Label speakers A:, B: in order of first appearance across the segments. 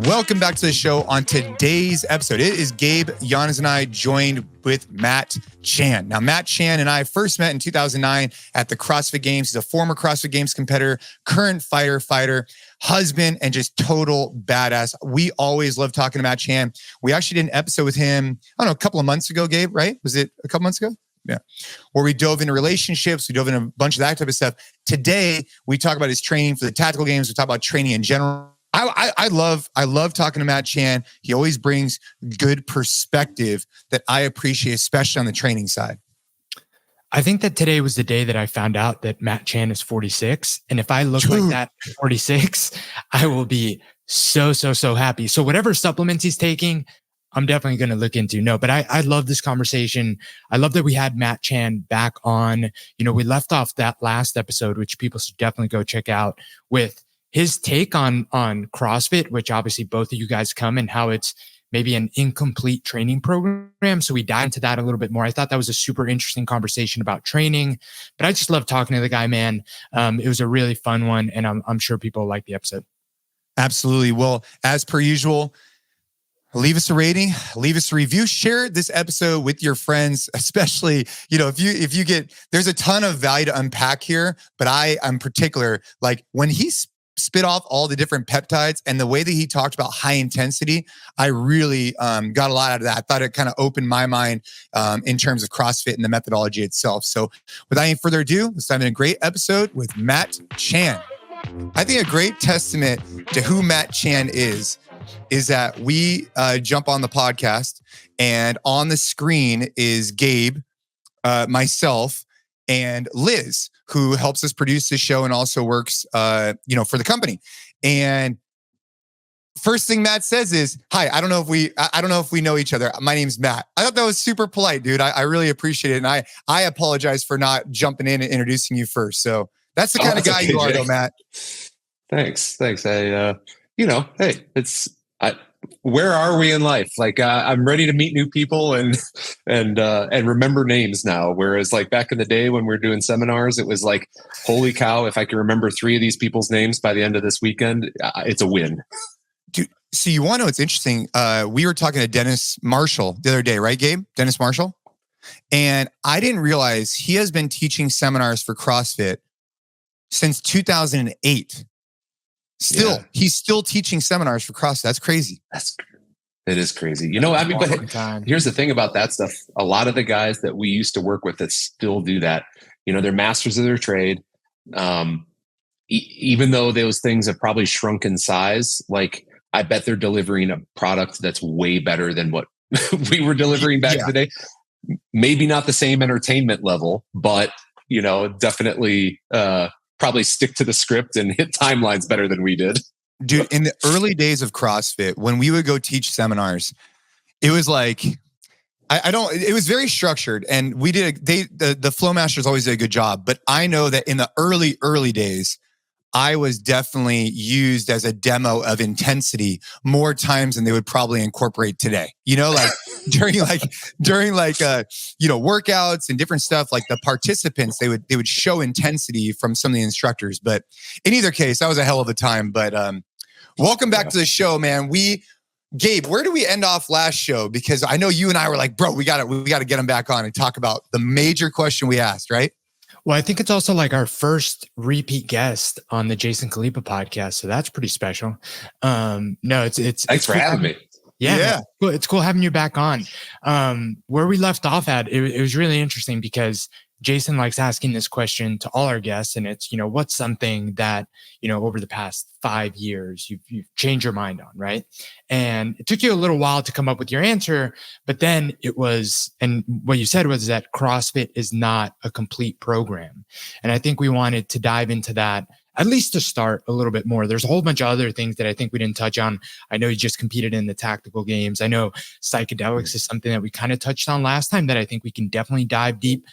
A: Welcome back to the show. On today's episode, it is Gabe, Yanez, and I joined with Matt Chan. Now, Matt Chan and I first met in 2009 at the CrossFit Games. He's a former CrossFit Games competitor, current fighter, husband, and just total badass. We always love talking to Matt Chan. We actually did an episode with him, I don't know, a couple of months ago, Gabe, right? Was it a couple months ago? Yeah. Where we dove into relationships, we dove into a bunch of that type of stuff. Today, we talk about his training for the tactical games. We talk about training in general. I love talking to Matt Chan. He always brings good perspective that I appreciate, especially on the training side.
B: I think that today was the day that I found out that Matt Chan is 46. And if I look like that at 46, I will be so happy. So whatever supplements he's taking, I'm definitely going to look into. No, but I love this conversation. I love that we had Matt Chan back on. You know, we left off that last episode, which people should definitely go check out, with his take on CrossFit, which obviously both of you guys come, and how it's maybe an incomplete training program. So we dive into that a little bit more. I thought that was a super interesting conversation about training, but I just love talking to the guy, man. It was a really fun one, and I'm sure people like the episode.
A: Absolutely. Well, as per usual, leave us a rating, leave us a review, share this episode with your friends, especially, you know, if you get, there's a ton of value to unpack here, but I'm particular, like when he spit off all the different peptides and the way that he talked about high intensity, I really got a lot out of that. I thought it kind of opened my mind in terms of CrossFit and the methodology itself. So without any further ado, let's dive into a great episode with Matt Chan. I think a great testament to who Matt Chan is that we jump on the podcast, and on the screen is Gabe, myself, and Liz, who helps us produce the show and also works, for the company. And first thing Matt says is, "Hi, I don't know if we know each other. My name's Matt." I thought that was super polite, dude. I really appreciate it, and I apologize for not jumping in and introducing you first. So that's the kind of guy you are, though, Matt.
C: Thanks. Where are we in life? Like, I'm ready to meet new people and remember names now. Whereas like back in the day when we were doing seminars, it was like, holy cow, if I can remember 3 of these people's names by the end of this weekend, it's a win.
A: Dude, so you want to know what's interesting? We were talking to Dennis Marshall the other day, right, Gabe? Dennis Marshall? And I didn't realize he has been teaching seminars for CrossFit since 2008. He's still teaching seminars for CrossFit. That's crazy.
C: It is crazy. You know, I mean, but here's the thing about that stuff. A lot of the guys that we used to work with that still do that, you know, they're masters of their trade. Even though those things have probably shrunk in size, like I bet they're delivering a product that's way better than what we were delivering back in the day. Maybe not the same entertainment level, but, you know, definitely, probably stick to the script and hit timelines better than we did.
A: Dude, in the early days of CrossFit, when we would go teach seminars, it was like, it was very structured, and the Flow Masters always did a good job. But I know that in the early days, I was definitely used as a demo of intensity more times than they would probably incorporate today. You know, like during workouts and different stuff, like the participants, they would show intensity from some of the instructors. But in either case, that was a hell of a time. But welcome back to the show, man. Gabe, where do we end off last show? Because I know you and I were like, bro, we got to get him back on and talk about the major question we asked, right?
B: Well, I think it's also like our first repeat guest on the Jason Khalipa podcast. So that's pretty special.
C: Thanks for having me.
B: Yeah. It's cool having you back on. Where we left off at, it was really interesting because Jason likes asking this question to all our guests, and it's, you know, what's something that, you know, over the past 5 years you've changed your mind on, right? And it took you a little while to come up with your answer, but then it was, and what you said was that CrossFit is not a complete program. And I think we wanted to dive into that, at least to start a little bit more. There's a whole bunch of other things that I think we didn't touch on. I know you just competed in the tactical games. I know psychedelics is something that we kind of touched on last time that I think we can definitely dive deep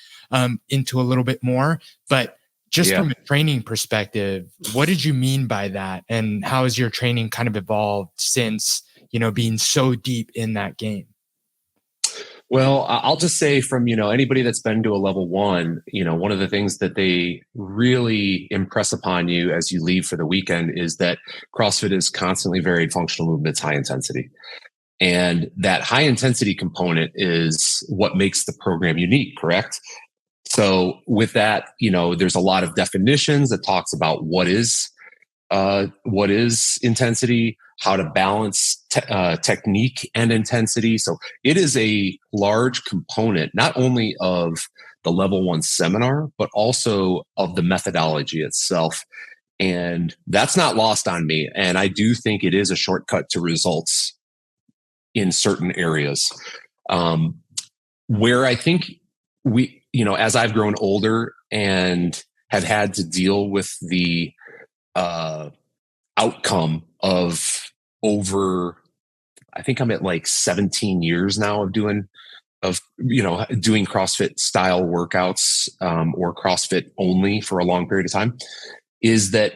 B: into a little bit more. But just from a training perspective, what did you mean by that? And how has your training kind of evolved since, you know, being so deep in that game?
C: Well, I'll just say from, anybody that's been to a level one, one of the things that they really impress upon you as you leave for the weekend is that CrossFit is constantly varied functional movements, high intensity. And that high intensity component is what makes the program unique, correct? So with that, there's a lot of definitions that talks about what is intensity, how to balance technique and intensity. So it is a large component, not only of the level one seminar, but also of the methodology itself. And that's not lost on me. And I do think it is a shortcut to results in certain areas. Where I think as I've grown older and have had to deal with the outcome of I think I'm at like 17 years now of doing CrossFit style workouts, or CrossFit only for a long period of time, is that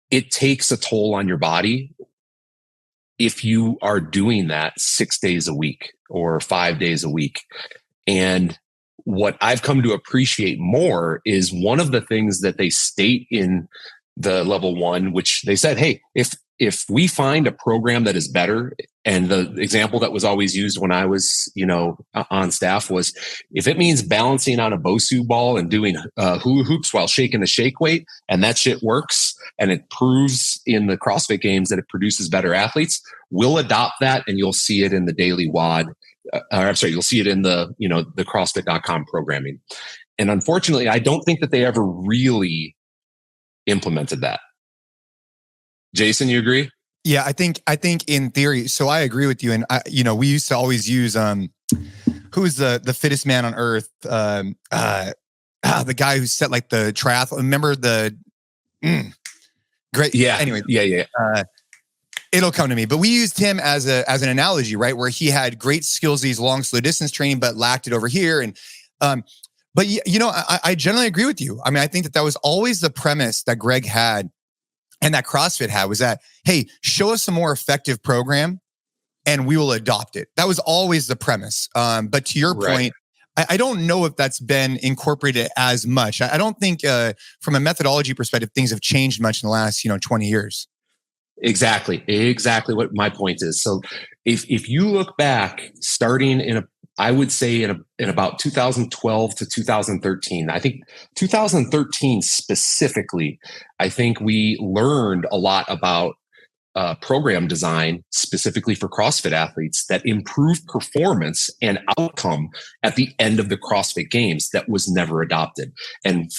C: it takes a toll on your body if you are doing that 6 days a week or 5 days a week. And what I've come to appreciate more is one of the things that they state in the level one, which they said, hey, if we find a program that is better, and the example that was always used when I was, on staff was, if it means balancing on a Bosu ball and doing hula hoops while shaking the shake weight, and that shit works, and it proves in the CrossFit Games that it produces better athletes, we'll adopt that, and you'll see it in the daily WOD. You'll see it in the, the CrossFit.com programming. And unfortunately, I don't think that they ever really implemented that. Jason, you agree?
A: Yeah, I think in theory. So I agree with you. And we used to always use who's the fittest man on earth? The guy who set like the triathlon. Remember the great?
C: Yeah.
A: Anyway,
C: yeah.
A: It'll come to me. But we used him as an analogy, right? Where he had great skills, these long, slow distance training, but lacked it over here. And but I generally agree with you. I mean, I think that was always the premise that Greg had and that CrossFit had, was that, hey, show us a more effective program and we will adopt it. That was always the premise. But to your point, I don't know if that's been incorporated as much. I don't think from a methodology perspective, things have changed much in the last 20 years. Exactly
C: what my point is. So if you look back, starting I would say in about 2012 to 2013, I think 2013 specifically, I think we learned a lot about program design specifically for CrossFit athletes that improved performance and outcome at the end of the CrossFit Games that was never adopted. And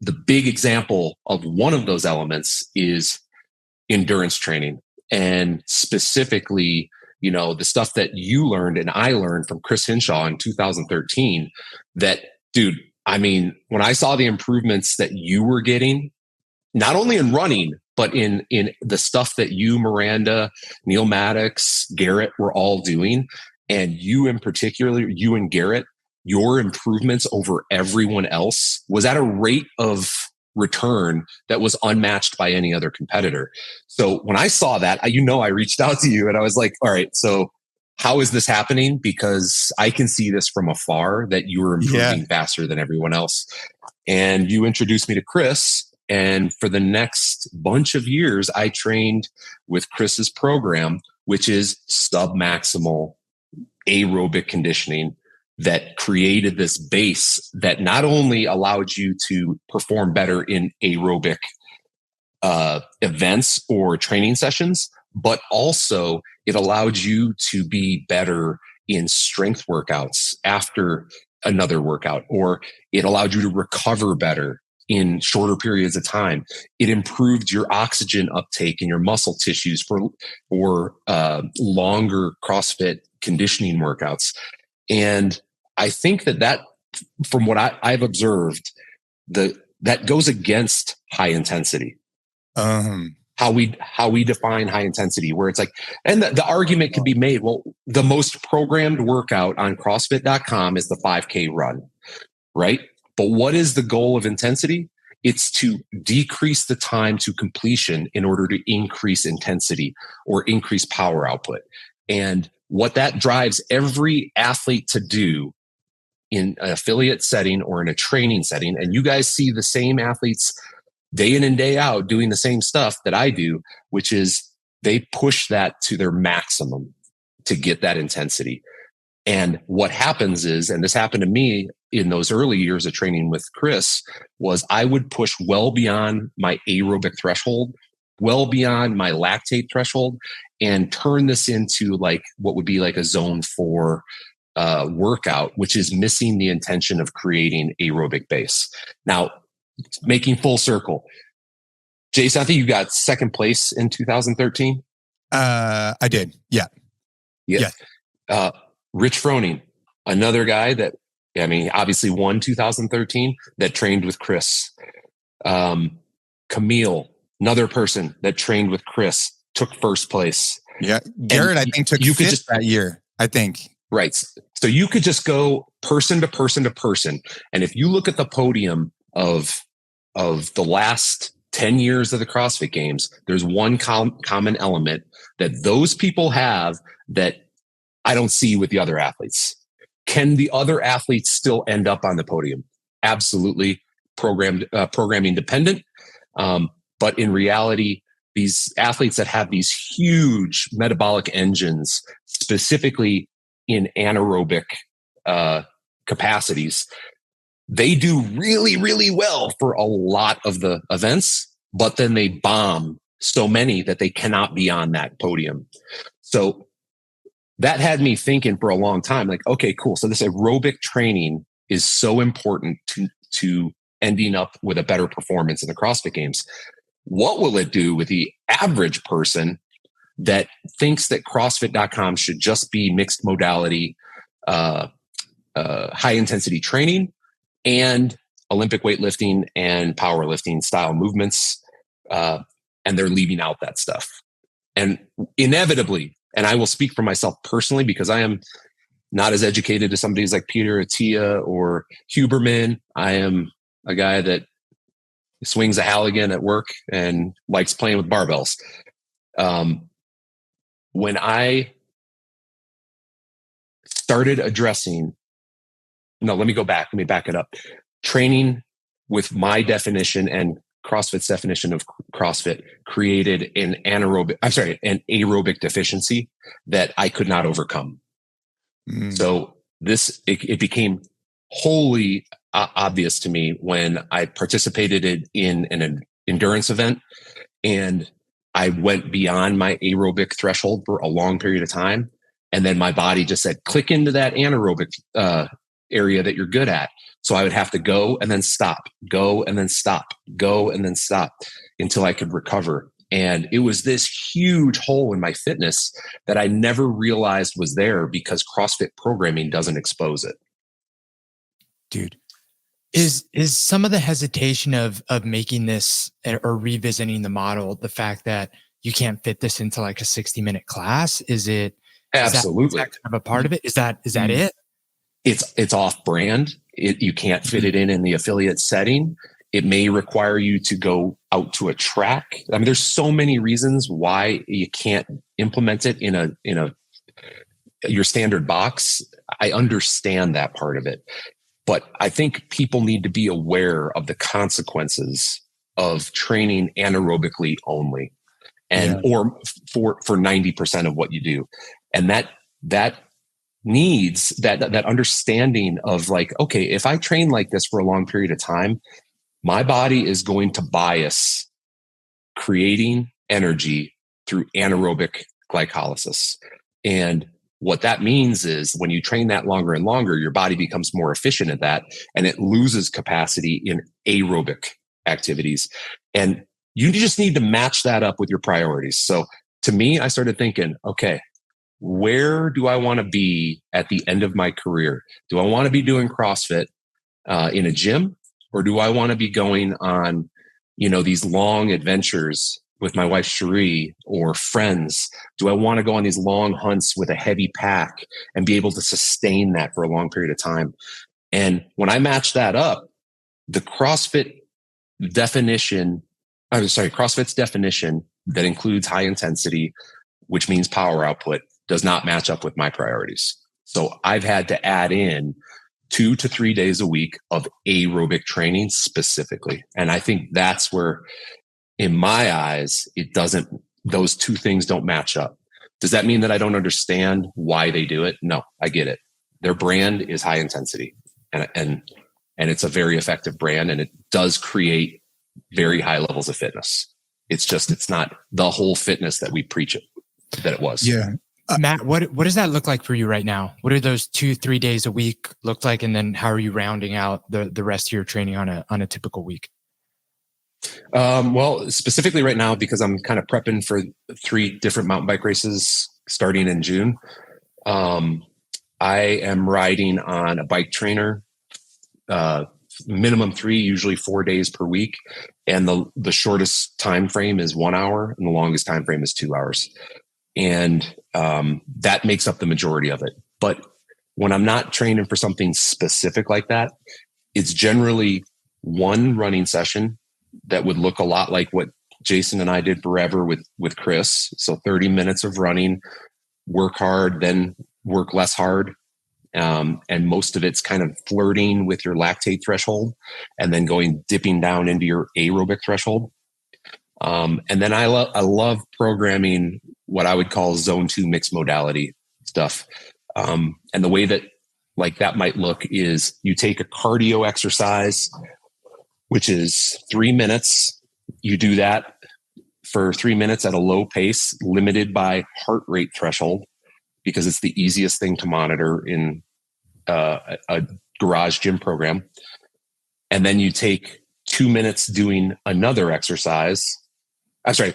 C: the big example of one of those elements is endurance training, and specifically, the stuff that you learned and I learned from Chris Hinshaw in 2013, that, dude, I mean, when I saw the improvements that you were getting, not only in running, but in the stuff that you, Miranda, Neil Maddox, Garrett were all doing, and you in particular, you and Garrett, your improvements over everyone else was at a rate of return that was unmatched by any other competitor. So when I saw that, I reached out to you and I was like, all right, so how is this happening? Because I can see this from afar that you were improving faster than everyone else. And you introduced me to Chris. And for the next bunch of years, I trained with Chris's program, which is submaximal aerobic conditioning, that created this base that not only allowed you to perform better in aerobic events or training sessions, but also it allowed you to be better in strength workouts after another workout, or it allowed you to recover better in shorter periods of time. It improved your oxygen uptake in your muscle tissues for longer CrossFit conditioning workouts. And I think that from what I've observed, that goes against high intensity. How we define high intensity, where it's like, and the argument could be made, well, the most programmed workout on CrossFit.com is the 5K run, right? But what is the goal of intensity? It's to decrease the time to completion in order to increase intensity or increase power output. And what that drives every athlete to do in an affiliate setting or in a training setting, and you guys see the same athletes day in and day out doing the same stuff that I do, which is they push that to their maximum to get that intensity. And what happens is, and this happened to me in those early years of training with Chris, was I would push well beyond my aerobic threshold, well beyond my lactate threshold, and turn this into like what would be like a zone 4 workout, which is missing the intention of creating aerobic base. Now, making full circle, Jason, I think you got second place in 2013.
A: I did. Yeah.
C: Rich Froning, another guy that, I mean, obviously won 2013, that trained with Chris. Camille, another person that trained with Chris, took first place.
A: Yeah. Garrett, I think, took fifth that year, I think.
C: Right. So you could just go person to person to person. And if you look at the podium of the last 10 years of the CrossFit Games, there's one common element that those people have that I don't see with the other athletes. Can the other athletes still end up on the podium? Absolutely, programming dependent. But in reality, these athletes that have these huge metabolic engines, specifically in anaerobic capacities, they do really, really well for a lot of the events, but then they bomb so many that they cannot be on that podium. So that had me thinking for a long time, like, okay, cool. So this aerobic training is so important to ending up with a better performance in the CrossFit Games. What will it do with the average person that thinks that CrossFit.com should just be mixed modality, high intensity training and Olympic weightlifting and powerlifting style movements, and they're leaving out that stuff? And inevitably, and I will speak for myself personally, because I am not as educated as somebody like Peter Attia or Huberman. I am a guy that swings a Halligan at work and likes playing with barbells. When I started addressing, let me back it up. Training with my definition and CrossFit's definition of CrossFit created an aerobic deficiency that I could not overcome. So it became wholly obvious to me when I participated in an endurance event and I went beyond my aerobic threshold for a long period of time. And then my body just said, click into that anaerobic area that you're good at. So I would have to go and then stop, go and then stop, go and then stop until I could recover. And it was this huge hole in my fitness that I never realized was there because CrossFit programming doesn't expose it.
B: Dude, is some of the hesitation of making this or revisiting the model the fact that you can't fit this into like a 60-minute class? Is it
C: absolutely
B: is that kind of a part of it? Is that it?
C: It's off brand. You can't fit it in the affiliate setting. It may require you to go out to a track. I mean, there's so many reasons why you can't implement it in your standard box. I understand that part of it, but I think people need to be aware of the consequences of training anaerobically only, or for 90% of what you do, and that needs that understanding of like, okay, if I train like this for a long period of time, my body is going to bias creating energy through anaerobic glycolysis. And what that means is when you train that longer and longer, your body becomes more efficient at that and it loses capacity in aerobic activities. And you just need to match that up with your priorities. So to me, I started thinking, okay, where do I want to be at the end of my career? Do I want to be doing CrossFit in a gym? Or do I want to be going on, these long adventures with my wife, Cherie, or friends? Do I want to go on these long hunts with a heavy pack and be able to sustain that for a long period of time? And when I match that up, the CrossFit's definition that includes high intensity, which means power output, does not match up with my priorities. So I've had to add in 2 to 3 days a week of aerobic training specifically. And I think that's where, in my eyes, those two things don't match up. Does that mean that I don't understand why they do it? No, I get it. Their brand is high intensity and it's a very effective brand, and it does create very high levels of fitness. It's not the whole fitness that we preach that it was.
A: Yeah.
B: Matt, what does that look like for you right now? What do those 2-3 days a week look like? And then how are you rounding out the rest of your training on a typical week?
C: Well, specifically right now, because I'm kind of prepping for 3 different mountain bike races starting in June. I am riding on a bike trainer, minimum 3, usually 4 days per week. And the shortest time frame is 1 hour and the longest time frame is 2 hours. And that makes up the majority of it. But when I'm not training for something specific like that, it's generally one running session that would look a lot like what Jason and I did forever with Chris. So 30 minutes of running, work hard, then work less hard. And most of it's kind of flirting with your lactate threshold and then dipping down into your aerobic threshold. And then I love programming what I would call zone 2 mixed modality stuff. And the way that that might look is you take a cardio exercise, which is 3 minutes. You do that for 3 minutes at a low pace, limited by heart rate threshold, because it's the easiest thing to monitor in a garage gym program. And then you take 2 minutes doing another exercise. I'm sorry,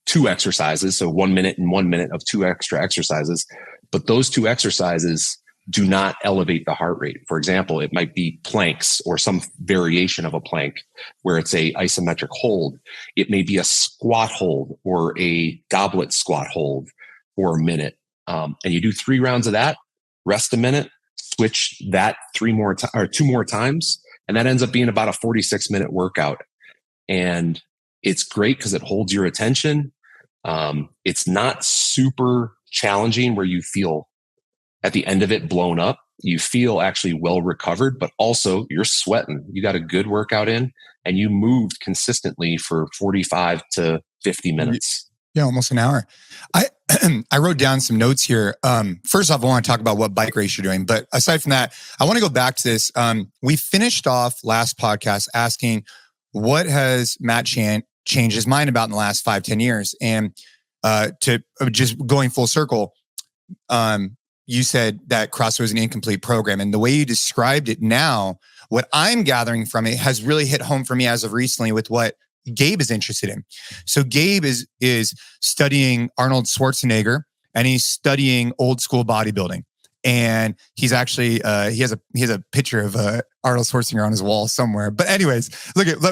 C: 2 exercises. So 1 minute and 1 minute of 2 extra exercises. But those 2 exercises do not elevate the heart rate. For example, it might be planks or some variation of a plank where it's a isometric hold. It may be a squat hold or a goblet squat hold for a minute. And you do 3 rounds of that, rest a minute, switch that 2 more times. And that ends up being about a 46-minute workout. And it's great because it holds your attention. It's not super challenging where you feel at the end of it blown up. You feel actually well recovered, but also you're sweating. You got a good workout in and you moved consistently for 45 to 50 minutes.
A: Yeah, almost an hour. I wrote down some notes here. First off, I want to talk about what bike race you're doing. But aside from that, I want to go back to this. We finished off last podcast asking what has Matt changed his mind about in the last 5-10 years? And to just going full circle, you said that CrossFit was an incomplete program. And the way you described it now, what I'm gathering from it has really hit home for me as of recently with what Gabe is interested in. So Gabe is studying Arnold Schwarzenegger and he's studying old school bodybuilding. And he's actually he has a picture of Arnold Schwarzenegger on his wall somewhere. But anyways,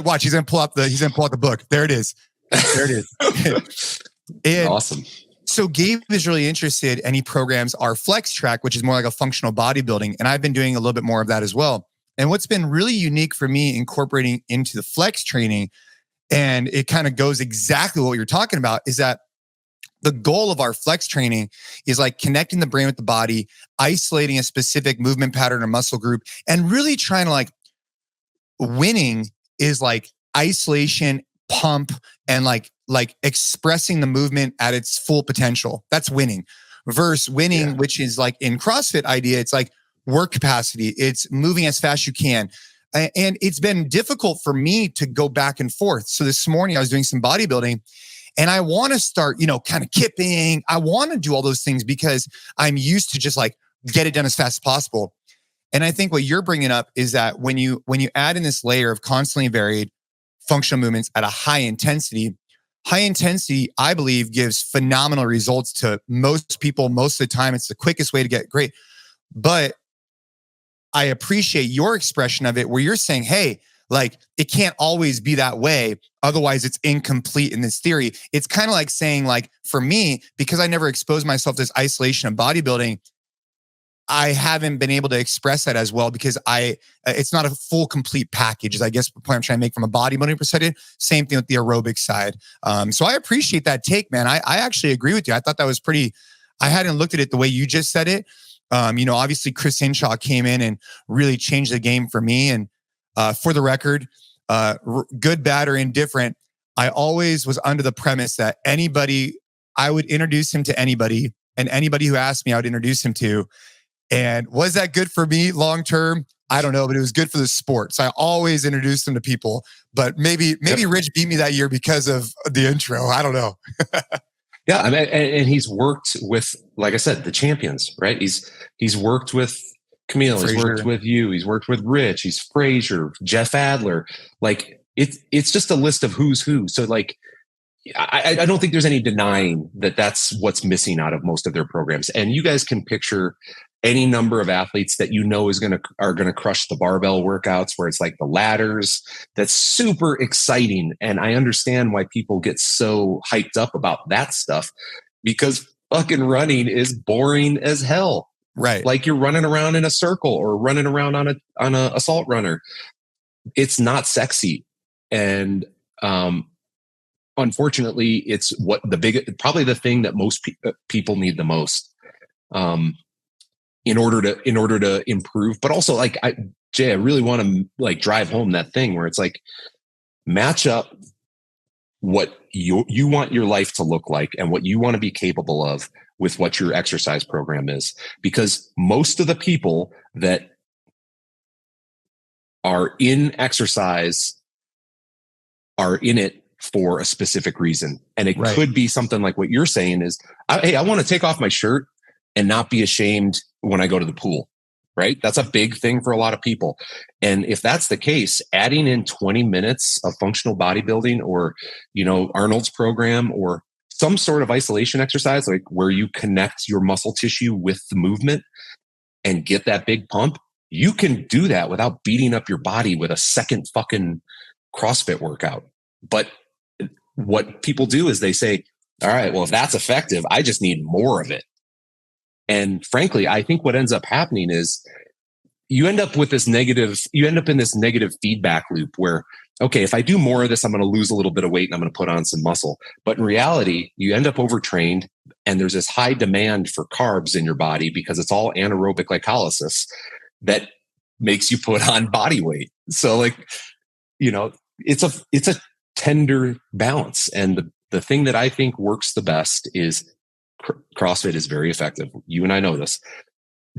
A: watch. He's gonna pull out the book. There it is. There it is. And
C: awesome.
A: So Gabe is really interested, and he programs our Flex Track, which is more like a functional bodybuilding. And I've been doing a little bit more of that as well. And what's been really unique for me incorporating into the flex training, and it kind of goes exactly what you're talking about, is that the goal of our flex training is like connecting the brain with the body, isolating a specific movement pattern or muscle group, and really trying to winning is like isolation, pump, and like expressing the movement at its full potential. That's winning. Versus winning, which is like in CrossFit idea, it's like work capacity. It's moving as fast as you can. And it's been difficult for me to go back and forth. So this morning I was doing some bodybuilding and I want to start, kind of kipping. I want to do all those things because I'm used to just get it done as fast as possible. And I think what you're bringing up is that when you add in this layer of constantly varied functional movements at a high intensity, I believe, gives phenomenal results to most people. Most of the time, it's the quickest way to get great. But I appreciate your expression of it where you're saying, hey, it can't always be that way. Otherwise, it's incomplete in this theory. It's kind of like saying, for me, because I never exposed myself to this isolation of bodybuilding, I haven't been able to express that as well because it's not a full complete package is I guess the point I'm trying to make from a bodybuilding perspective. Same thing with the aerobic side. So I appreciate that take, man. I actually agree with you. I thought that was pretty I hadn't looked at it the way you just said it. Obviously Chris Hinshaw came in and really changed the game for me. And for the record, good, bad, or indifferent, I always was under the premise that I would introduce him to anybody, and anybody who asked me, I would introduce him to. And was that good for me long term? I don't know, but it was good for the sport. So I always introduced him to people. But maybe Rich beat me that year because of the intro. I don't know.
C: Yeah, I mean, and he's worked with, like I said, the champions, right? He's worked with Camille, he's worked with you, he's worked with Rich, he's Frazier, Jeff Adler. Like it's just a list of who's who. So like, I don't think there's any denying that that's what's missing out of most of their programs. And you guys can picture any number of athletes that are gonna crush the barbell workouts where it's like the ladders. That's super exciting. And I understand why people get so hyped up about that stuff, because fucking running is boring as hell.
A: Right.
C: Like you're running around in a circle or running around on a assault runner. It's not sexy. And unfortunately, it's probably the thing that most people need the most. In order to improve, but also like I really want to like drive home that thing where it's like match up what you want your life to look like and what you want to be capable of with what your exercise program is, because most of the people that are in exercise are in it for a specific reason, and it could be something like what you're saying is, hey, I want to take off my shirt and not be ashamed when I go to the pool, right? That's a big thing for a lot of people. And if that's the case, adding in 20 minutes of functional bodybuilding or, Arnold's program or some sort of isolation exercise, like where you connect your muscle tissue with the movement and get that big pump, you can do that without beating up your body with a second fucking CrossFit workout. But what people do is they say, all right, well, if that's effective, I just need more of it. And frankly, I think what ends up happening is you end up in this negative feedback loop where, okay, if I do more of this, I'm going to lose a little bit of weight and I'm going to put on some muscle. But in reality, you end up overtrained and there's this high demand for carbs in your body because it's all anaerobic glycolysis that makes you put on body weight. So like, it's a tender balance. And the thing that I think works the best is CrossFit is very effective. You and I know this.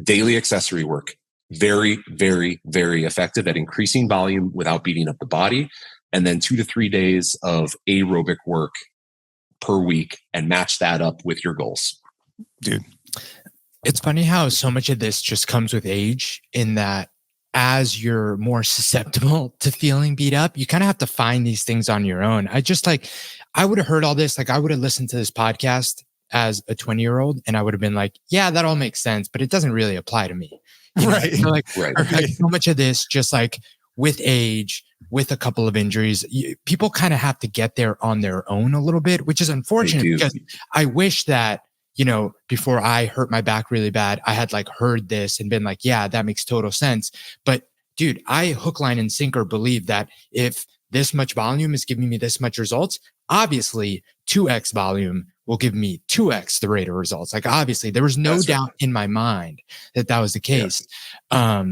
C: Daily accessory work, very, very, very effective at increasing volume without beating up the body. And then 2 to 3 days of aerobic work per week and match that up with your goals.
A: Dude,
B: it's funny how so much of this just comes with age, in that as you're more susceptible to feeling beat up, you kind of have to find these things on your own. I would have heard all this. Like I would have listened to this podcast as a 20-year-old and I would have been like, yeah, that all makes sense, but it doesn't really apply to me.
A: Right.
B: So like so much of this, just like with age, with a couple of injuries, people kind of have to get there on their own a little bit, which is unfortunate because I wish that, before I hurt my back really bad, I had like heard this and been like, yeah, that makes total sense. But dude, I hook, line, and sinker believe that if this much volume is giving me this much results, obviously 2x volume will give me 2x the rate of results. Like obviously there was no doubt in my mind that was the case. Yeah.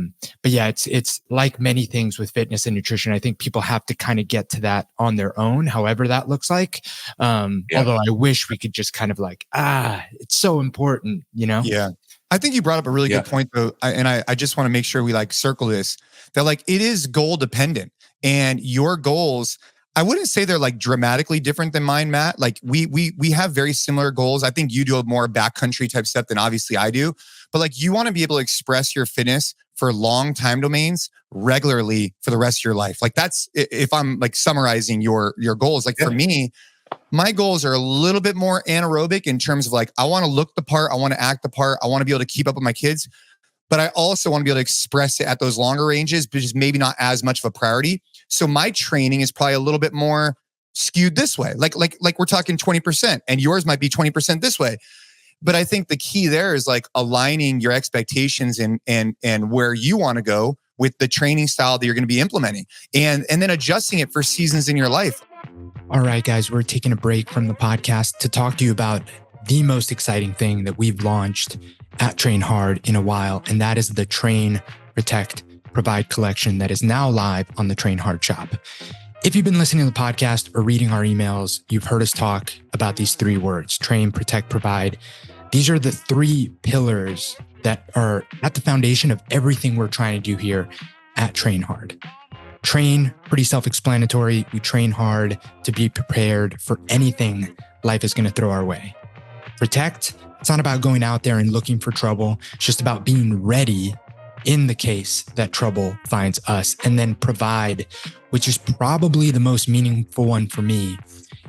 B: But yeah, it's like many things with fitness and nutrition. I think people have to kind of get to that on their own, however that looks like. Although I wish we could just kind of like, it's so important,
A: Yeah. I think you brought up a really good point though. I just want to make sure we like circle this, that like it is goal dependent, and your goals, I wouldn't say they're like dramatically different than mine, Matt. Like we have very similar goals. I think you do a more backcountry type stuff than obviously I do, but like you want to be able to express your fitness for long time domains regularly for the rest of your life. Like that's, if I'm like summarizing your goals, like for me, my goals are a little bit more anaerobic in terms of like, I want to look the part, I want to act the part, I want to be able to keep up with my kids, but I also want to be able to express it at those longer ranges, but just maybe not as much of a priority. So my training is probably a little bit more skewed this way. Like we're talking 20%, and yours might be 20% this way. But I think the key there is like aligning your expectations and where you want to go with the training style that you're going to be implementing, and then adjusting it for seasons in your life.
B: All right, guys, we're taking a break from the podcast to talk to you about the most exciting thing that we've launched at Train Hard in a while, and that is the Train, Protect, Provide collection that is now live on the Train Hard shop. If you've been listening to the podcast or reading our emails, you've heard us talk about these three words: train, protect, provide. These are the three pillars that are at the foundation of everything we're trying to do here at Train Hard. Train, pretty self-explanatory. We train hard to be prepared for anything life is going to throw our way. Protect, it's not about going out there and looking for trouble. It's just about being ready in the case that trouble finds us. And then provide, which is probably the most meaningful one for me,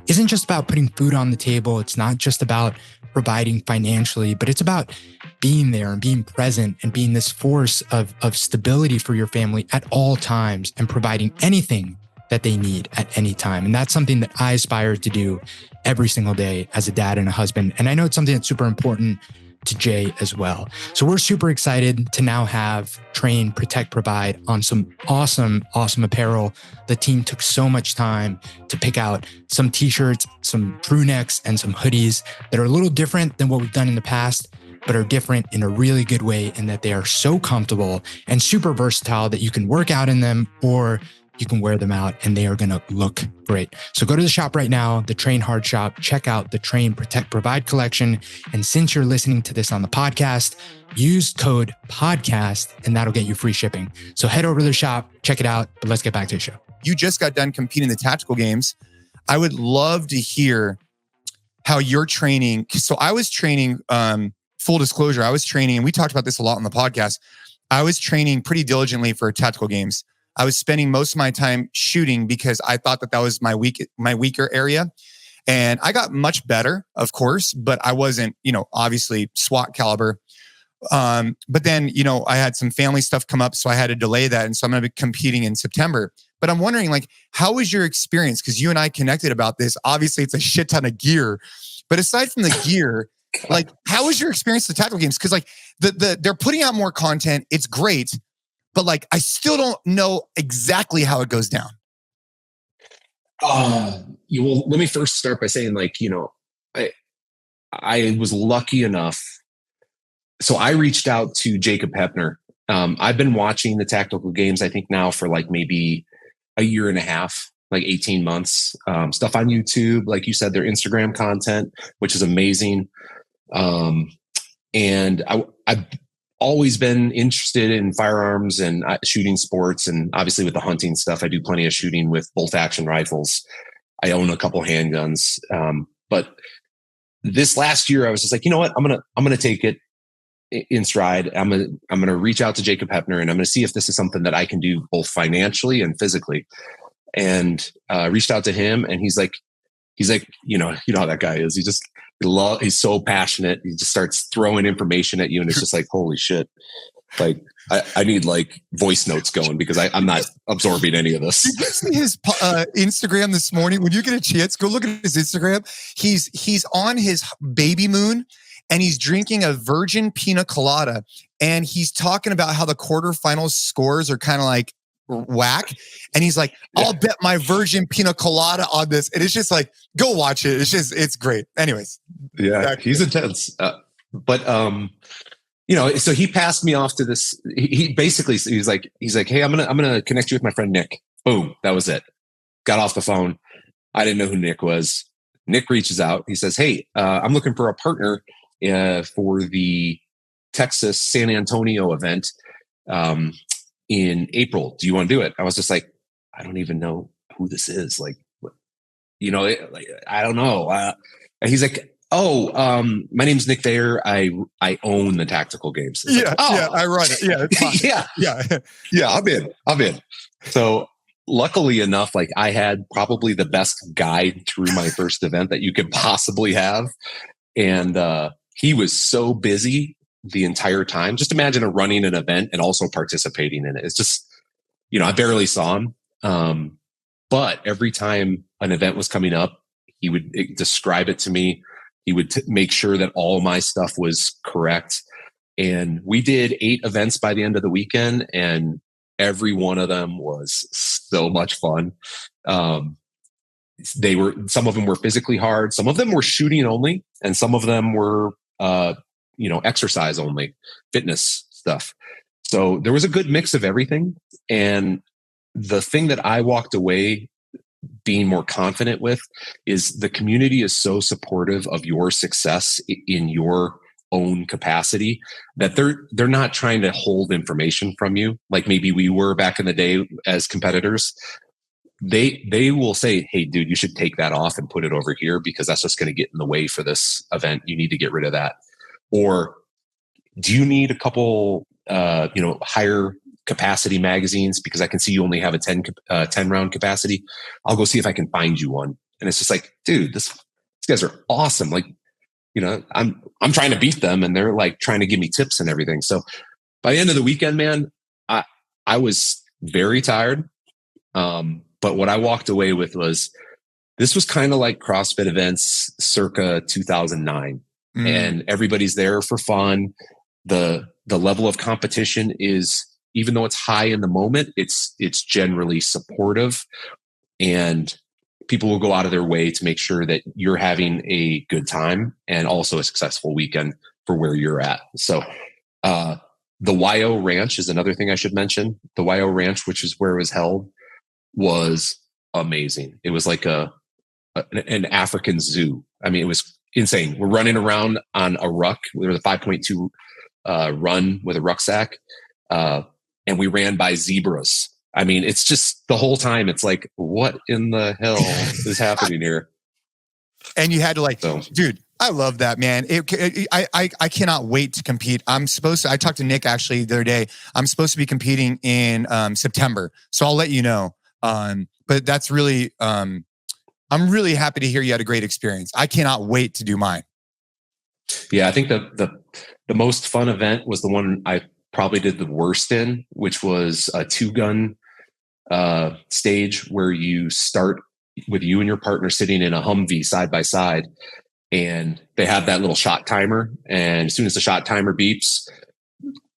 B: isn't just about putting food on the table. It's not just about providing financially, but it's about being there and being present and being this force of stability for your family at all times and providing anything that they need at any time. And that's something that I aspire to do every single day as a dad and a husband. And I know it's something that's super important to Jay as well. So we're super excited to now have Train, Protect, Provide on some awesome apparel. The team took so much time to pick out some t-shirts, some crew necks, and some hoodies that are a little different than what we've done in the past, but are different in a really good way in that they are so comfortable and super versatile that you can work out in them or you can wear them out and they are going to look great. So go to the shop right now, the Train Hard shop, check out the Train, Protect, Provide collection. And since you're listening to this on the podcast, use code podcast and that'll get you free shipping. So head over to the shop, check it out, but let's get back to the show.
A: You just got done competing in the tactical games. I would love to hear how you're training. So I was training, full disclosure, I was training, and we talked about this a lot on the podcast. I was training pretty diligently for tactical games. I was spending most of my time shooting because I thought that was my weaker area. And I got much better, of course, but I wasn't, obviously SWAT caliber. But then, I had some family stuff come up, so I had to delay that. And so I'm going to be competing in September. But I'm wondering, how was your experience? Because you and I connected about this. Obviously, it's a shit ton of gear. But aside from the gear, how was your experience with the tactical games? Because they're putting out more content. It's great. But I still don't know exactly how it goes down.
C: Let me first start by saying, I was lucky enough. So I reached out to Jacob Hepner. I've been watching the tactical games, I think now for maybe a year and a half, 18 months. Stuff on YouTube, like you said, their Instagram content, which is amazing. And I've always been interested in firearms and shooting sports. And obviously with the hunting stuff, I do plenty of shooting with bolt action rifles. I own a couple handguns. But this last year I was just like, you know what? I'm going to take it in stride. I'm going to reach out to Jacob Hepner and I'm going to see if this is something that I can do both financially and physically. And reached out to him and he's like, you know how that guy is. He's so passionate. He just starts throwing information at you. And it's just holy shit. I need voice notes going because I'm not absorbing any of this.
A: Did you see his Instagram this morning? When you get a chance, go look at his Instagram. He's on his baby moon and he's drinking a virgin pina colada. And he's talking about how the quarterfinal scores are kind of whack. And he's like, I'll bet my virgin pina colada on this. And it's just go watch it. It's great. Anyways.
C: Yeah, he's intense. So he passed me off to this. He basically, he's like, hey, I'm going to connect you with my friend, Nick. Boom. That was it. Got off the phone. I didn't know who Nick was. Nick reaches out. He says, hey, I'm looking for a partner for the Texas San Antonio event. In April, do you want to do it? I was just like, I don't even know who this is. I don't know. And he's like, my name's Nick Thayer. I own the tactical games.
A: Yeah, I run it. Yeah,
C: yeah. I'm in. So luckily enough, I had probably the best guide through my first event that you could possibly have. And he was so busy the entire time. Just imagine running an event and also participating in it. It's just, I barely saw him. But every time an event was coming up, he would describe it to me. He would make sure that all my stuff was correct. And we did 8 events by the end of the weekend, and every one of them was so much fun. some of them were physically hard, some of them were shooting only, and some of them were exercise only, fitness stuff. So there was a good mix of everything. And the thing that I walked away being more confident with is the community is so supportive of your success in your own capacity that they're not trying to hold information from you like maybe we were back in the day as competitors. They will say, hey dude, you should take that off and put it over here because that's just going to get in the way for this event. You need to get rid of that. Or do you need a couple higher capacity magazines because I can see you only have a 10 round capacity. I'll go see if I can find you one. And it's just like, dude, these guys are awesome. Like, I'm trying to beat them and they're like trying to give me tips and everything. So by the end of the weekend, man, I was very tired. But what I walked away with was, this was kind of like CrossFit events circa 2009. And everybody's there for fun. The level of competition is, even though it's high in the moment, it's generally supportive, and people will go out of their way to make sure that you're having a good time and also a successful weekend for where you're at. So, the YO Ranch is another thing I should mention. The YO Ranch, which is where it was held, was amazing. It was like an African zoo. I mean, it was insane. We're running around on a ruck. There was a 5.2 run with a rucksack. And we ran by zebras. I mean, it's just the whole time. It's like, what in the hell is happening here?
A: And you had to dude, I love that, man. I cannot wait to compete. I talked to Nick actually the other day. I'm supposed to be competing in September. So I'll let you know. But that's really, I'm really happy to hear you had a great experience. I cannot wait to do mine.
C: Yeah, I think the most fun event was the one I probably did the worst in, which was a 2-gun stage where you start with you and your partner sitting in a Humvee side by side, and they have that little shot timer. And as soon as the shot timer beeps,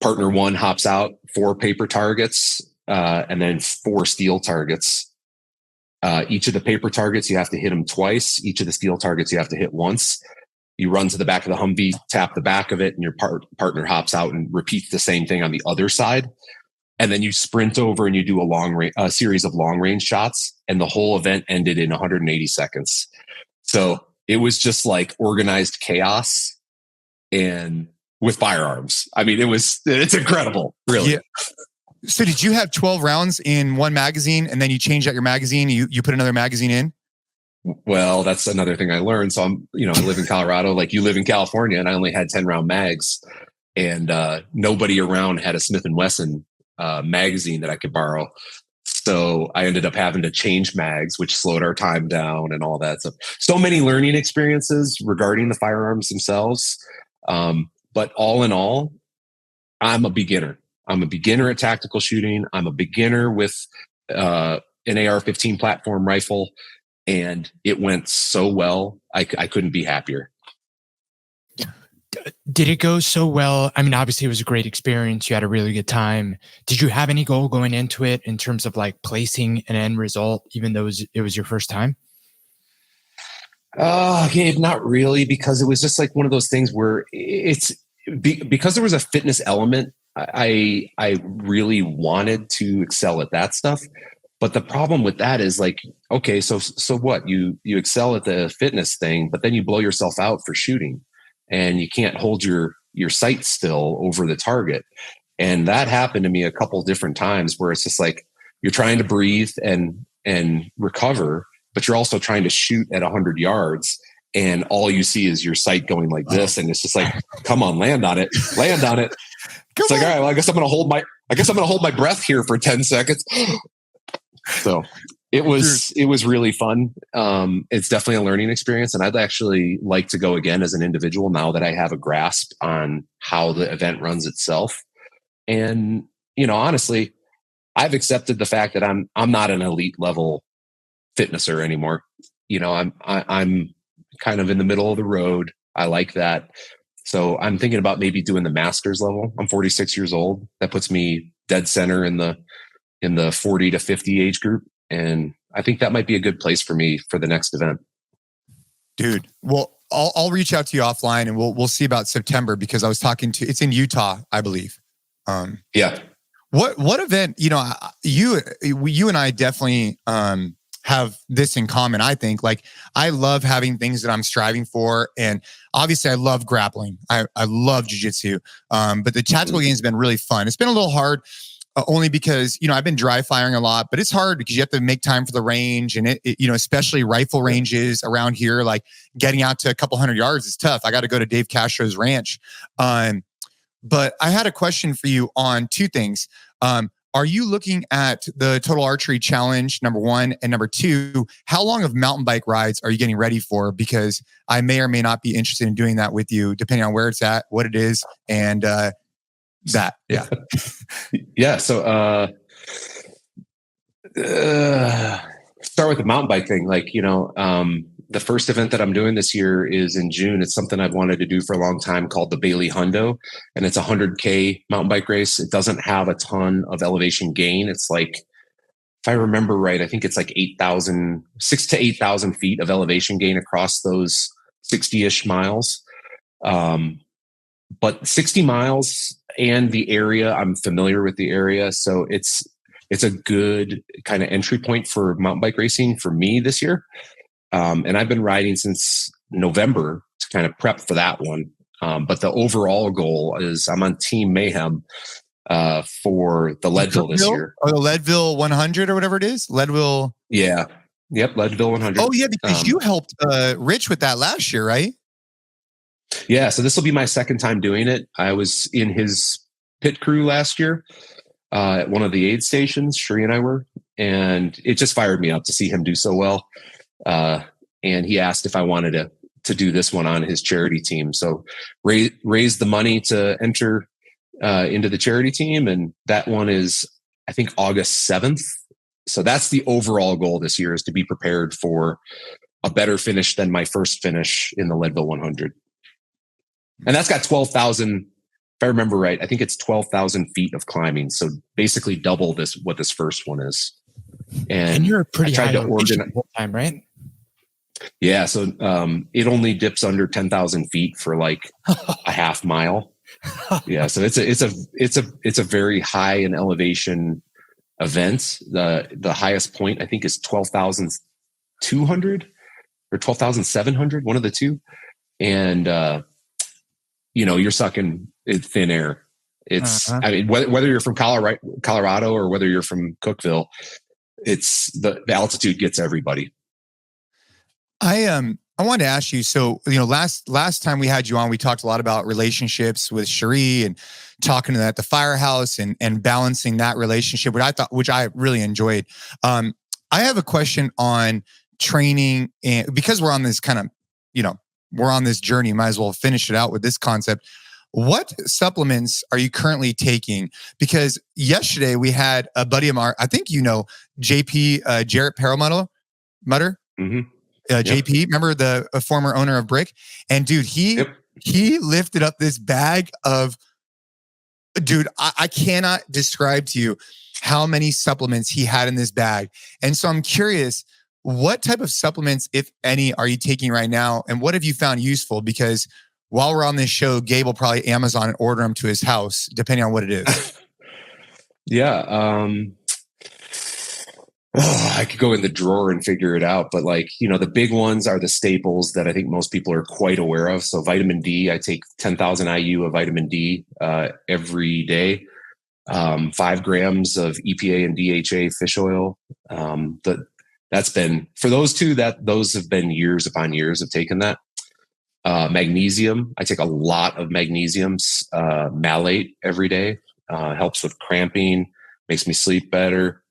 C: partner 1 hops out, 4 paper targets, and then 4 steel targets. Each of the paper targets, you have to hit them twice. Each of the steel targets, you have to hit once. You run to the back of the Humvee, tap the back of it, and your partner hops out and repeats the same thing on the other side. And then you sprint over and you do a series of long range shots. And the whole event ended in 180 seconds. So it was just like organized chaos and with firearms. I mean, it's incredible, really. Yeah.
A: So did you have 12 rounds in one magazine and then you changed out your magazine? You put another magazine in?
C: Well, that's another thing I learned. So I live in Colorado, like you live in California, and I only had 10 round mags, and nobody around had a Smith & Wesson magazine that I could borrow. So I ended up having to change mags, which slowed our time down and all that stuff. So many learning experiences regarding the firearms themselves. But all in all, I'm a beginner. I'm a beginner at tactical shooting. I'm a beginner with an AR-15 platform rifle. And it went so well. I couldn't be happier.
B: Did it go so well? I mean, obviously it was a great experience. You had a really good time. Did you have any goal going into it in terms of like placing an end result, even though it was your first time?
C: Gabe, not really, because it was just like one of those things where because there was a fitness element. I really wanted to excel at that stuff. But the problem with that is like, okay, so what? You excel at the fitness thing, but then you blow yourself out for shooting, and you can't hold your sight still over the target. And that happened to me a couple different times where it's just like you're trying to breathe and recover, but you're also trying to shoot at 100 yards, and all you see is your sight going like this, and it's just like, come on, land on it. It's like, all right, well, I guess I'm gonna hold my breath here for 10 seconds. So it was really fun. It's definitely a learning experience, and I'd actually like to go again as an individual now that I have a grasp on how the event runs itself. And honestly, I've accepted the fact that I'm not an elite level fitnesser anymore. I'm kind of in the middle of the road. I like that. So I'm thinking about maybe doing the master's level. I'm 46 years old. That puts me dead center in the 40 to 50 age group. And I think that might be a good place for me for the next event.
A: Dude, well, I'll reach out to you offline and we'll see about September, because I was talking to, it's in Utah, I believe.
C: Yeah.
A: What event, you and I definitely have this in common. I think, like, I love having things that I'm striving for. And obviously I love grappling. I love jiu-jitsu. But the tactical games have been really fun. It's been a little hard only because, I've been dry firing a lot, but it's hard because you have to make time for the range, and especially rifle ranges around here, like getting out to a couple hundred yards is tough. I got to go to Dave Castro's ranch. But I had a question for you on two things. Are you looking at the Total Archery Challenge, number one, and number two, how long of mountain bike rides are you getting ready for? Because I may or may not be interested in doing that with you, depending on where it's at, what it is, and that. Yeah.
C: Yeah. So start with the mountain bike thing. Like, the first event that I'm doing this year is in June. It's something I've wanted to do for a long time, called the Bailey Hundo. And it's a 100K mountain bike race. It doesn't have a ton of elevation gain. It's like, if I remember right, I think it's like 6,000 to 8,000 feet of elevation gain across those 60-ish miles. But 60 miles and the area, I'm familiar with the area. So it's a good kind of entry point for mountain bike racing for me this year. And I've been riding since November to kind of prep for that one. But the overall goal is I'm on Team Mayhem for the Leadville this year.
A: Or the Leadville 100 or whatever it is? Leadville.
C: Yeah. Yep. Leadville 100.
A: Oh, yeah, because you helped Rich with that last year, right?
C: Yeah. So this will be my second time doing it. I was in his pit crew last year at one of the aid stations. Sheree and I were. And it just fired me up to see him do so well. And he asked if I wanted to do this one on his charity team. So raise the money to enter into the charity team. And that one is, I think, August 7th. So that's the overall goal this year, is to be prepared for a better finish than my first finish in the Leadville 100. And that's got 12,000, if I remember right, I think it's 12,000 feet of climbing. So basically double what this first one is. And
B: you're a pretty high
C: elevation
B: time, right?
C: Yeah. So it only dips under 10,000 feet for like a half mile. Yeah. So it's a very high in elevation event. The highest point, I think, is 12,200 or 12,700, one of the two. And, you're sucking thin air. It's, I mean, whether you're from Colorado or whether you're from Cookeville, it's the altitude gets everybody.
A: I wanted to ask you, so, last time we had you on, we talked a lot about relationships with Cherie and talking to that, the firehouse and balancing that relationship, which I really enjoyed. I have a question on training, and because we're on this kind of, we're on this journey, might as well finish it out with this concept. What supplements are you currently taking? Because yesterday we had a buddy of mine, I think JP, Jarrett Perlmutter.
C: Mm-hmm.
A: JP, remember the former owner of Brick? And dude, he lifted up this bag of, dude, I cannot describe to you how many supplements he had in this bag. And so I'm curious, what type of supplements, if any, are you taking right now? And what have you found useful? Because while we're on this show, Gabe will probably Amazon and order them to his house, depending on what it is.
C: Yeah. I could go in the drawer and figure it out, but the big ones are the staples that I think most people are quite aware of. So vitamin D, I take 10,000 IU of vitamin D every day. 5 grams of EPA and DHA fish oil. That's been, for those two, those have been years upon years of taking that. Magnesium, I take a lot of magnesium malate every day. Helps with cramping, makes me sleep better.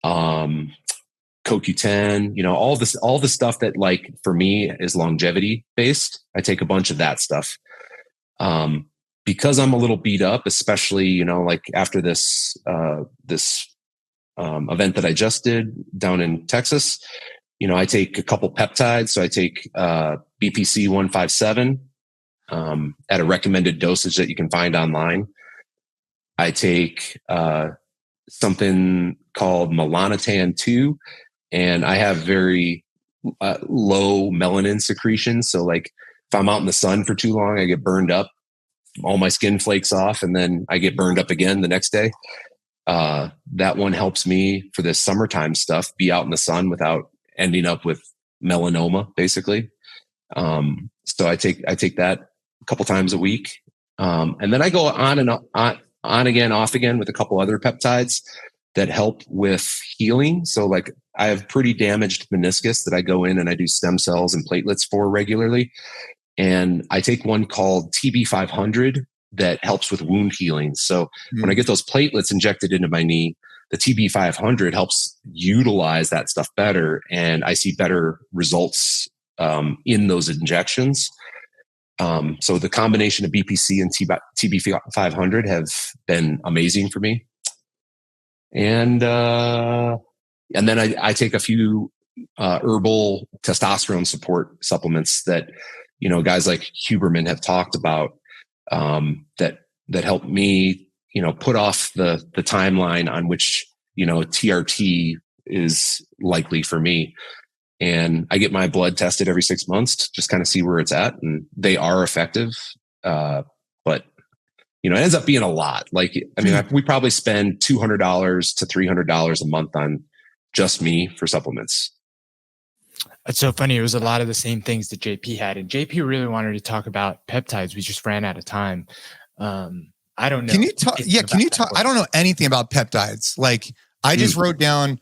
C: CoQ10, all the stuff that, like, for me is longevity based. I take a bunch of that stuff. Because I'm a little beat up, especially, like after this event that I just did down in Texas, I take a couple peptides. So I take, BPC 157, at a recommended dosage that you can find online. I take, something called melanotan 2, and I have very low melanin secretion. So like if I'm out in the sun for too long, I get burned up, all my skin flakes off, and then I get burned up again the next day. That one helps me for this summertime stuff, be out in the sun without ending up with melanoma, basically. So I take that a couple times a week. And then I go on again, off again with a couple other peptides that help with healing. So like I have pretty damaged meniscus that I go in and I do stem cells and platelets for regularly. And I take one called TB500 that helps with wound healing. So when I get those platelets injected into my knee, the TB500 helps utilize that stuff better. And I see better results in those injections. So the combination of BPC and TB500 have been amazing for me. And then I take a few herbal testosterone support supplements that, you know, guys like Huberman have talked about, that help me, you know, put off the timeline on which, you know, TRT is likely for me. And I get my blood tested every 6 months to just kind of see where it's at, and they are effective. But you know, it ends up being a lot. Like, I mean, we probably spend $200 to $300 a month on just me for supplements.
B: It's so funny. It was a lot of the same things that JP had, and JP really wanted to talk about peptides. We just ran out of time. I don't know.
A: Can you talk? Yeah. Can you talk? I don't know anything about peptides. Like I just wrote down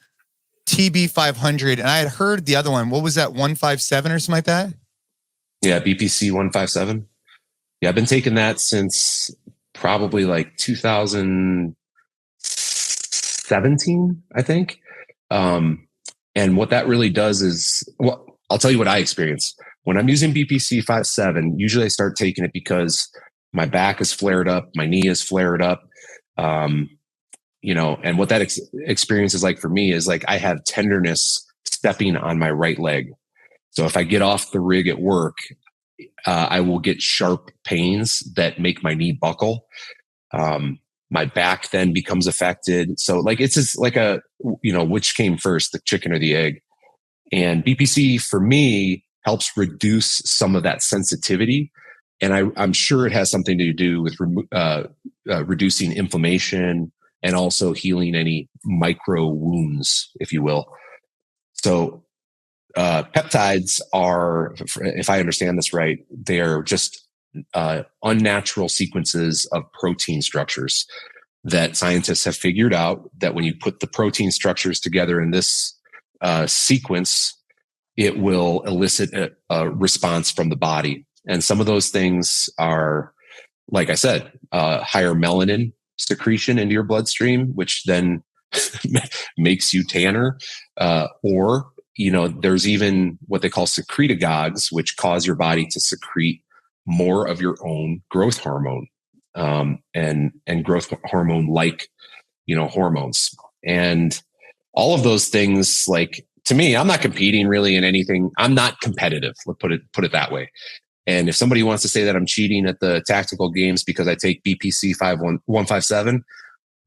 A: TB500 and I had heard the other one. What was that? 157 or something like that?
C: Yeah. BPC 157. Yeah. I've been taking that since probably like 2017, I think. And what that really does is, well, I'll tell you what I experience. When I'm using BPC 57, usually I start taking it because my back is flared up, my knee is flared up. You know, and what that experience is like for me is like I have tenderness stepping on my right leg. So if I get off the rig at work, I will get sharp pains that make my knee buckle. My back then becomes affected. So like, it's just like you know, which came first, the chicken or the egg? And BPC for me helps reduce some of that sensitivity. And I'm sure it has something to do with reducing inflammation and also healing any micro wounds, if you will. So peptides are, if I understand this right, they're just unnatural sequences of protein structures that scientists have figured out that when you put the protein structures together in this sequence, it will elicit a response from the body. And some of those things are, like I said, higher melanin secretion into your bloodstream, which then makes you tanner. Or, you know, there's even what they call secretagogues, which cause your body to secrete more of your own growth hormone, and growth hormone like, you know, hormones. And all of those things, like, to me, I'm not competing really in anything. I'm not competitive. Let's put it that way. And if somebody wants to say that I'm cheating at the tactical games because I take BPC 157,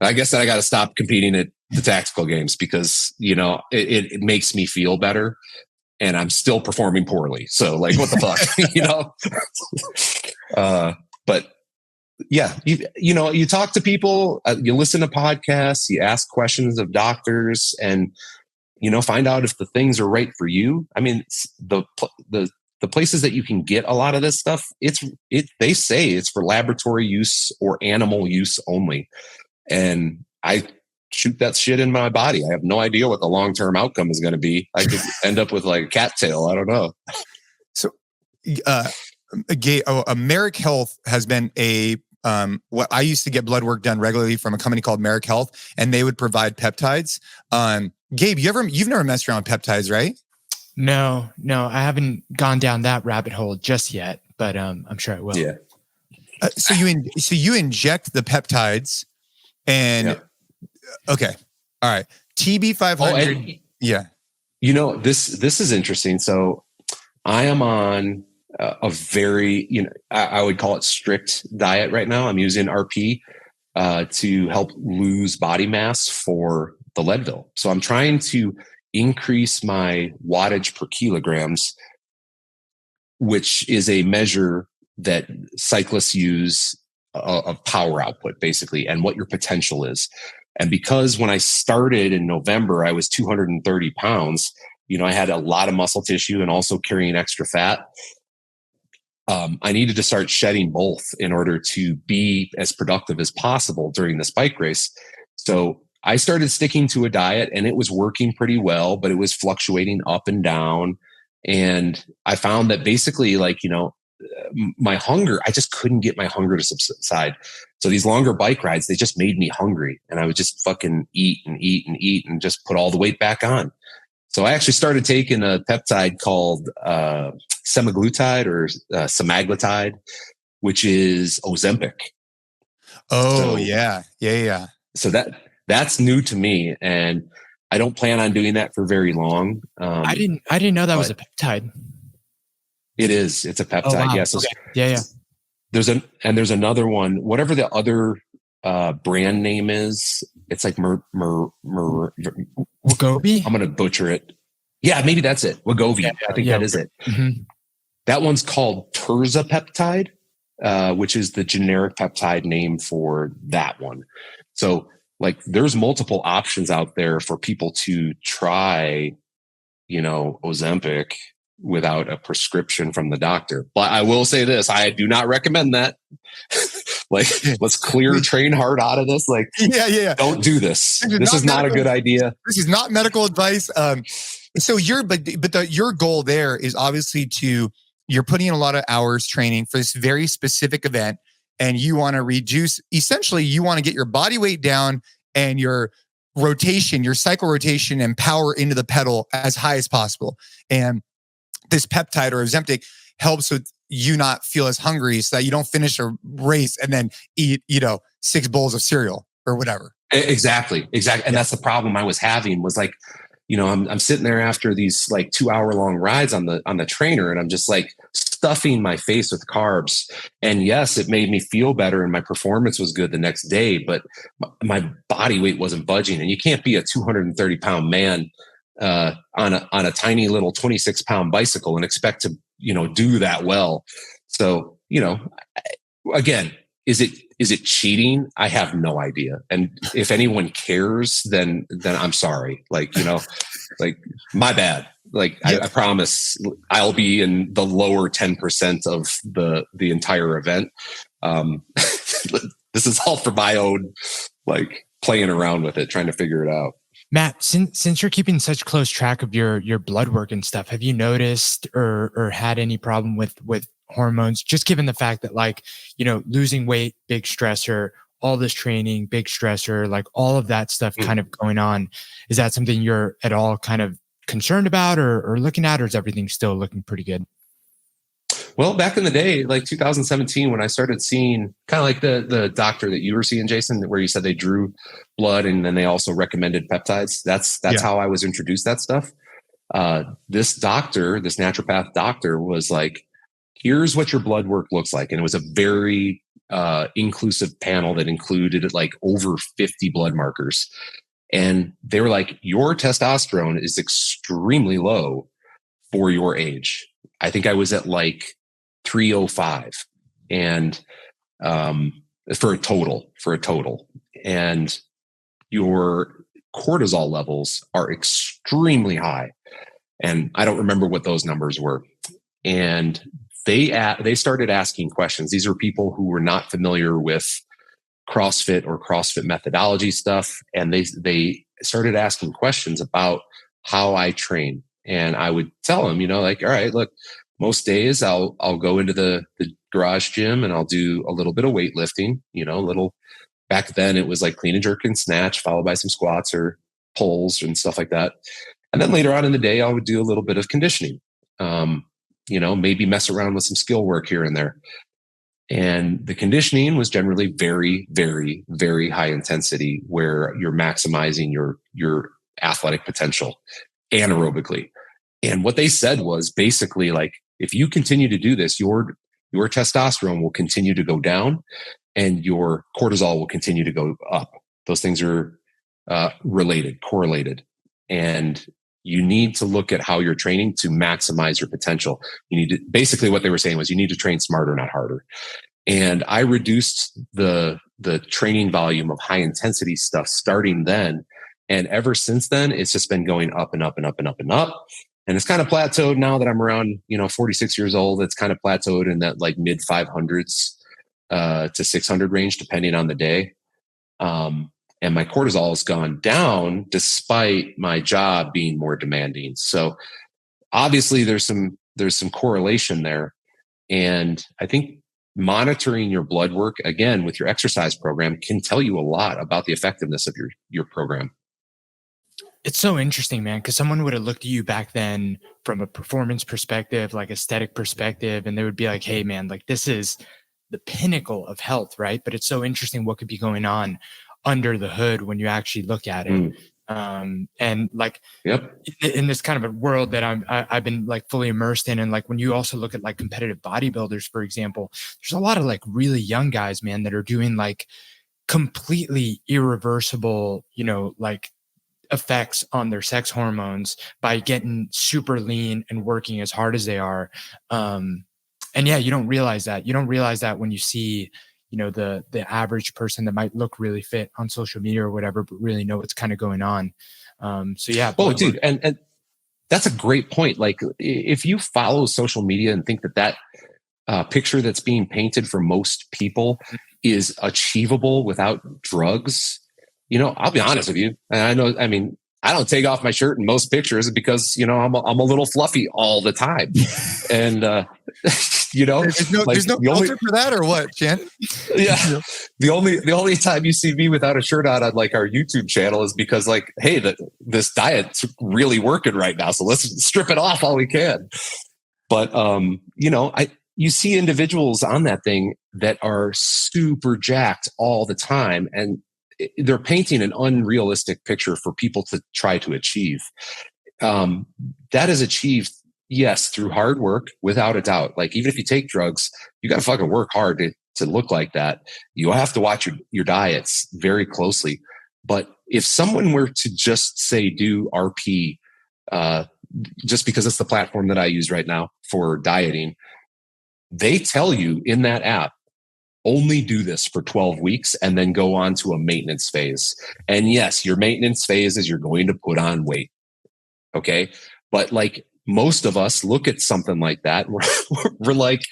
C: I guess that I got to stop competing at the tactical games because, you know, it makes me feel better and I'm still performing poorly. So like, what the fuck, you know? But yeah, you know, you talk to people, you listen to podcasts, you ask questions of doctors, and, you know, find out if the things are right for you. I mean, the places that you can get a lot of this stuff, they say it's for laboratory use or animal use only. And I shoot that shit in my body. I have no idea what the long-term outcome is going to be. I could end up with like a cattail. I don't know.
A: So, Merrick Health has been what I used to get blood work done regularly from a company called Merrick Health, and they would provide peptides. Gabe, you've never messed around with peptides, right?
B: No, I haven't gone down that rabbit hole just yet, but I'm sure I will.
C: Yeah.
A: So you inject the peptides, and okay, all right. TB500. Yeah.
C: You know, this is interesting. So I am on a very, you know, I would call it strict diet right now. I'm using RP to help lose body mass for the Leadville. So I'm trying to increase my wattage per kilograms, which is a measure that cyclists use of power output, basically, and what your potential is. And because when I started in November, I was 230 pounds, I had a lot of muscle tissue and also carrying extra fat. I needed to start shedding both in order to be as productive as possible during this bike race. So I started sticking to a diet, and it was working pretty well, but it was fluctuating up and down. And I found that basically, my hunger, I just couldn't get my hunger to subside. So these longer bike rides, they just made me hungry, and I would just fucking eat and eat and eat and just put all the weight back on. So I actually started taking a peptide called semaglutide or semaglutide, which is Ozempic.
A: Oh, yeah.
C: So that's new to me, and I don't plan on doing that for very long.
B: I didn't know that was a peptide.
C: It is. It's a peptide.
B: Oh, wow.
C: Yes.
B: Okay. Yeah.
C: There's another one. Whatever the other brand name is, it's like
B: Wegovy.
C: I'm gonna butcher it. Yeah, maybe that's it. Wegovy. Yeah, I think that is it.
B: Mm-hmm.
C: That one's called tirzepatide, which is the generic peptide name for that one. So, there's multiple options out there for people to try, Ozempic without a prescription from the doctor. But I will say this, I do not recommend that. Let's clear train hard out of this.
A: Yeah.
C: Don't do this. This is not a good idea.
A: This is not medical advice. So your goal there is obviously you're putting in a lot of hours training for this very specific event, and you want to reduce, essentially you want to get your body weight down and your rotation, your cycle rotation and power into the pedal as high as possible. And this peptide or Ozempic helps with you not feel as hungry so that you don't finish a race and then eat, 6 bowls of cereal or whatever.
C: Exactly. And that's the problem I was having was I'm sitting there after these 2-hour long rides on the trainer, and I'm just stuffing my face with carbs. And yes, it made me feel better and my performance was good the next day, but my body weight wasn't budging. And you can't be a 230 pound man on a tiny little 26 pound bicycle and expect to, do that well. So, again, is it cheating? I have no idea. And if anyone cares, then I'm sorry. My bad. I promise I'll be in the lower 10% of the entire event. This is all for my own, playing around with it, trying to figure it out.
B: Matt, since you're keeping such close track of your blood work and stuff, have you noticed or had any problem with hormones, just given the fact that losing weight, big stressor, all this training, big stressor, all of that stuff kind of going on? Is that something you're at all kind of concerned about or looking at, or is everything still looking pretty good?
C: Well, back in the day, 2017, when I started seeing kind of the doctor that you were seeing, Jason, where you said they drew blood and then they also recommended peptides. That's how I was introduced to that stuff. This naturopath doctor was here's what your blood work looks like. And it was a very inclusive panel that included over 50 blood markers. And they were your testosterone is extremely low for your age. I think I was at 305 and for a total. And your cortisol levels are extremely high. And I don't remember what those numbers were. And they started asking questions. These are people who were not familiar with CrossFit or CrossFit methodology stuff. And they started asking questions about how I train. And I would tell them, all right, look, most days I'll go into the garage gym and I'll do a little bit of weightlifting, back then it was clean and jerk and snatch followed by some squats or pulls and stuff like that. And then later on in the day, I would do a little bit of conditioning, maybe mess around with some skill work here and there. And the conditioning was generally very, very, very high intensity where you're maximizing your athletic potential anaerobically. And what they said was basically if you continue to do this, your testosterone will continue to go down and your cortisol will continue to go up. Those things are correlated. And You need to look at how you're training to maximize your potential. You need to, basically what they were saying was you need to train smarter, not harder. And I reduced the training volume of high intensity stuff starting then. And ever since then, it's just been going up and up and up and up and up. And it's kind of plateaued now that I'm around, 46 years old. It's kind of plateaued in that like mid 500s to 600 range, depending on the day. And my cortisol has gone down despite my job being more demanding. So obviously there's some correlation there. And I think monitoring your blood work, again, with your exercise program can tell you a lot about the effectiveness of your program.
B: It's so interesting, man, because someone would have looked at you back then from a performance perspective, like aesthetic perspective, and they would be like, hey, man, like this is the pinnacle of health, right? But it's so interesting what could be going on under the hood when you actually look at it. And like, in this kind of a world that I've been like fully immersed in. And like, when you also look at like competitive bodybuilders, for example, there's a lot of like really young guys, man, that are doing like completely irreversible, like effects on their sex hormones by getting super lean and working as hard as they are. And yeah, you don't realize that. You don't realize that when you see, the average person that might look really fit on social media or whatever, but really know what's kind of going on. So yeah.
C: Oh, dude. And that's a great point. Like if you follow social media and think that picture that's being painted for most people is achievable without drugs, I'll be honest with you. And I don't take off my shirt in most pictures because, I'm a little fluffy all the time. And,
A: there's no filter for that or what, Jen?
C: Yeah. The only time you see me without a shirt on like our YouTube channel is because like, hey, this diet's really working right now. So let's strip it off all we can. But, you see individuals on that thing that are super jacked all the time, and they're painting an unrealistic picture for people to try to achieve. That is achieved, yes, through hard work, without a doubt. Like even if you take drugs, you got to fucking work hard to look like that. You have to watch your diets very closely. But if someone were to just say do RP, just because it's the platform that I use right now for dieting, they tell you in that app, only do this for 12 weeks and then go on to a maintenance phase. And yes, your maintenance phase is you're going to put on weight. Okay. But like most of us look at something like that. We're like,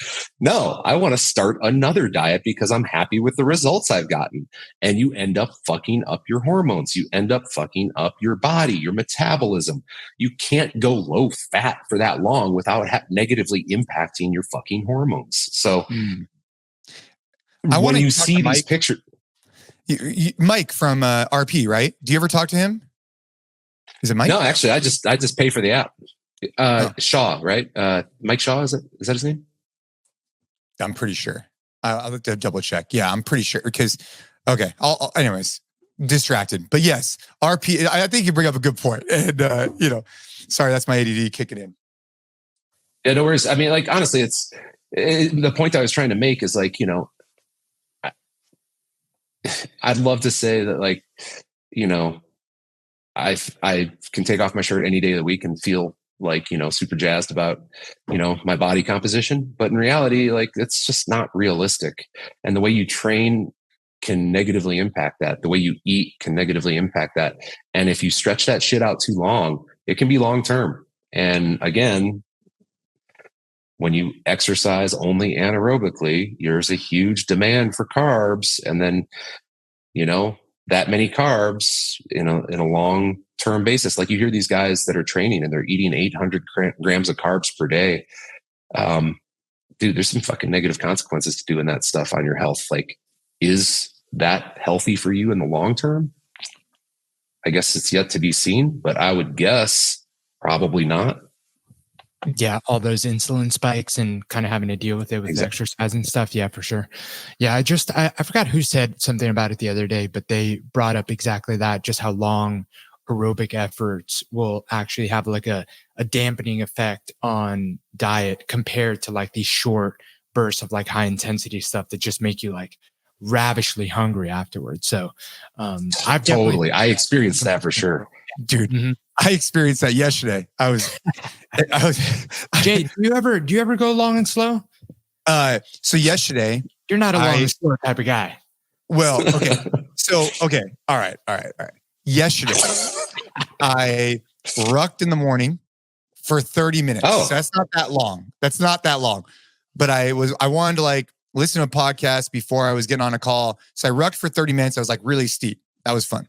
C: no, I want to start another diet because I'm happy with the results I've gotten. And you end up fucking up your hormones. You end up fucking up your body, your metabolism. You can't go low fat for that long without negatively impacting your fucking hormones. So when you see these pictures,
A: Mike from RP, right? Do you ever talk to him? Is it Mike?
C: No, actually, I just pay for the app. Shaw, right? Mike Shaw, is that his name?
A: I'm pretty sure. I'll have to double check. Yeah, I'm pretty sure because. Okay. Anyways, distracted, but yes, RP. I think you bring up a good point, and sorry, that's my ADD kicking in.
C: Yeah, no worries. I mean, like honestly, the point I was trying to make is like I'd love to say that like I can take off my shirt any day of the week and feel like super jazzed about my body composition, but in reality, like it's just not realistic. And the way you train can negatively impact that. The way you eat can negatively impact that. And if you stretch that shit out too long, it can be long term. And again, when you exercise only anaerobically, there's a huge demand for carbs, and then that many carbs in a long term basis. Like you hear these guys that are training and they're eating 800 grams of carbs per day. Dude, there's some fucking negative consequences to doing that stuff on your health. Like, is that healthy for you in the long term? I guess it's yet to be seen, but I would guess probably not.
B: Yeah, all those insulin spikes and kind of having to deal with it with exercise and stuff. Yeah, for sure. Yeah, I forgot who said something about it the other day, but they brought up exactly that, just how long aerobic efforts will actually have like a dampening effect on diet compared to like these short bursts of like high intensity stuff that just make you like ravishly hungry afterwards. So I experienced that for sure,
A: dude. I experienced that yesterday. I was
B: Jay, do you ever go long and slow?
A: So yesterday,
B: You're not a long and slow type of guy.
A: well, okay. So, okay. All right. Yesterday, I rucked in the morning for 30 minutes.
C: Oh.
A: So that's not that long. But I wanted to like listen to a podcast before I was getting on a call. So I rucked for 30 minutes. I was like really steep. That was fun.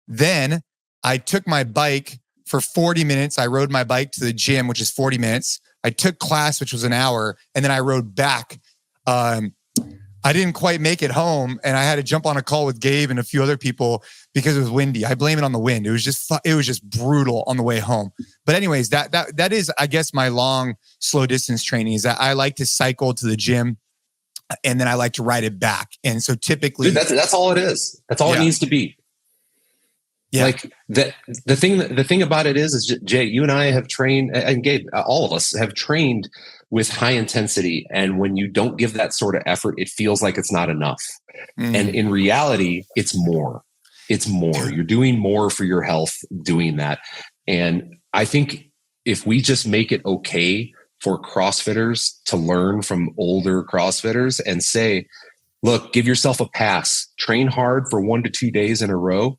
A: Then I took my bike for 40 minutes. I rode my bike to the gym, which is 40 minutes. I took class, which was an hour. And then I rode back. I didn't quite make it home, and I had to jump on a call with Gabe and a few other people because it was windy. I blame it on the wind. It was just brutal on the way home. But anyways, that is, I guess, my long, slow distance training is that I like to cycle to the gym, and then I like to ride it back. And so typically,
C: dude, that's all it is. That's all it needs to be. Yeah. Like the thing about it is Jay, you and I have trained, and Gabe, all of us have trained with high intensity. And when you don't give that sort of effort, it feels like it's not enough. And in reality, it's more. You're doing more for your health doing that. And I think if we just make it okay for CrossFitters to learn from older CrossFitters and say, look, give yourself a pass, train hard for 1 to 2 days in a row,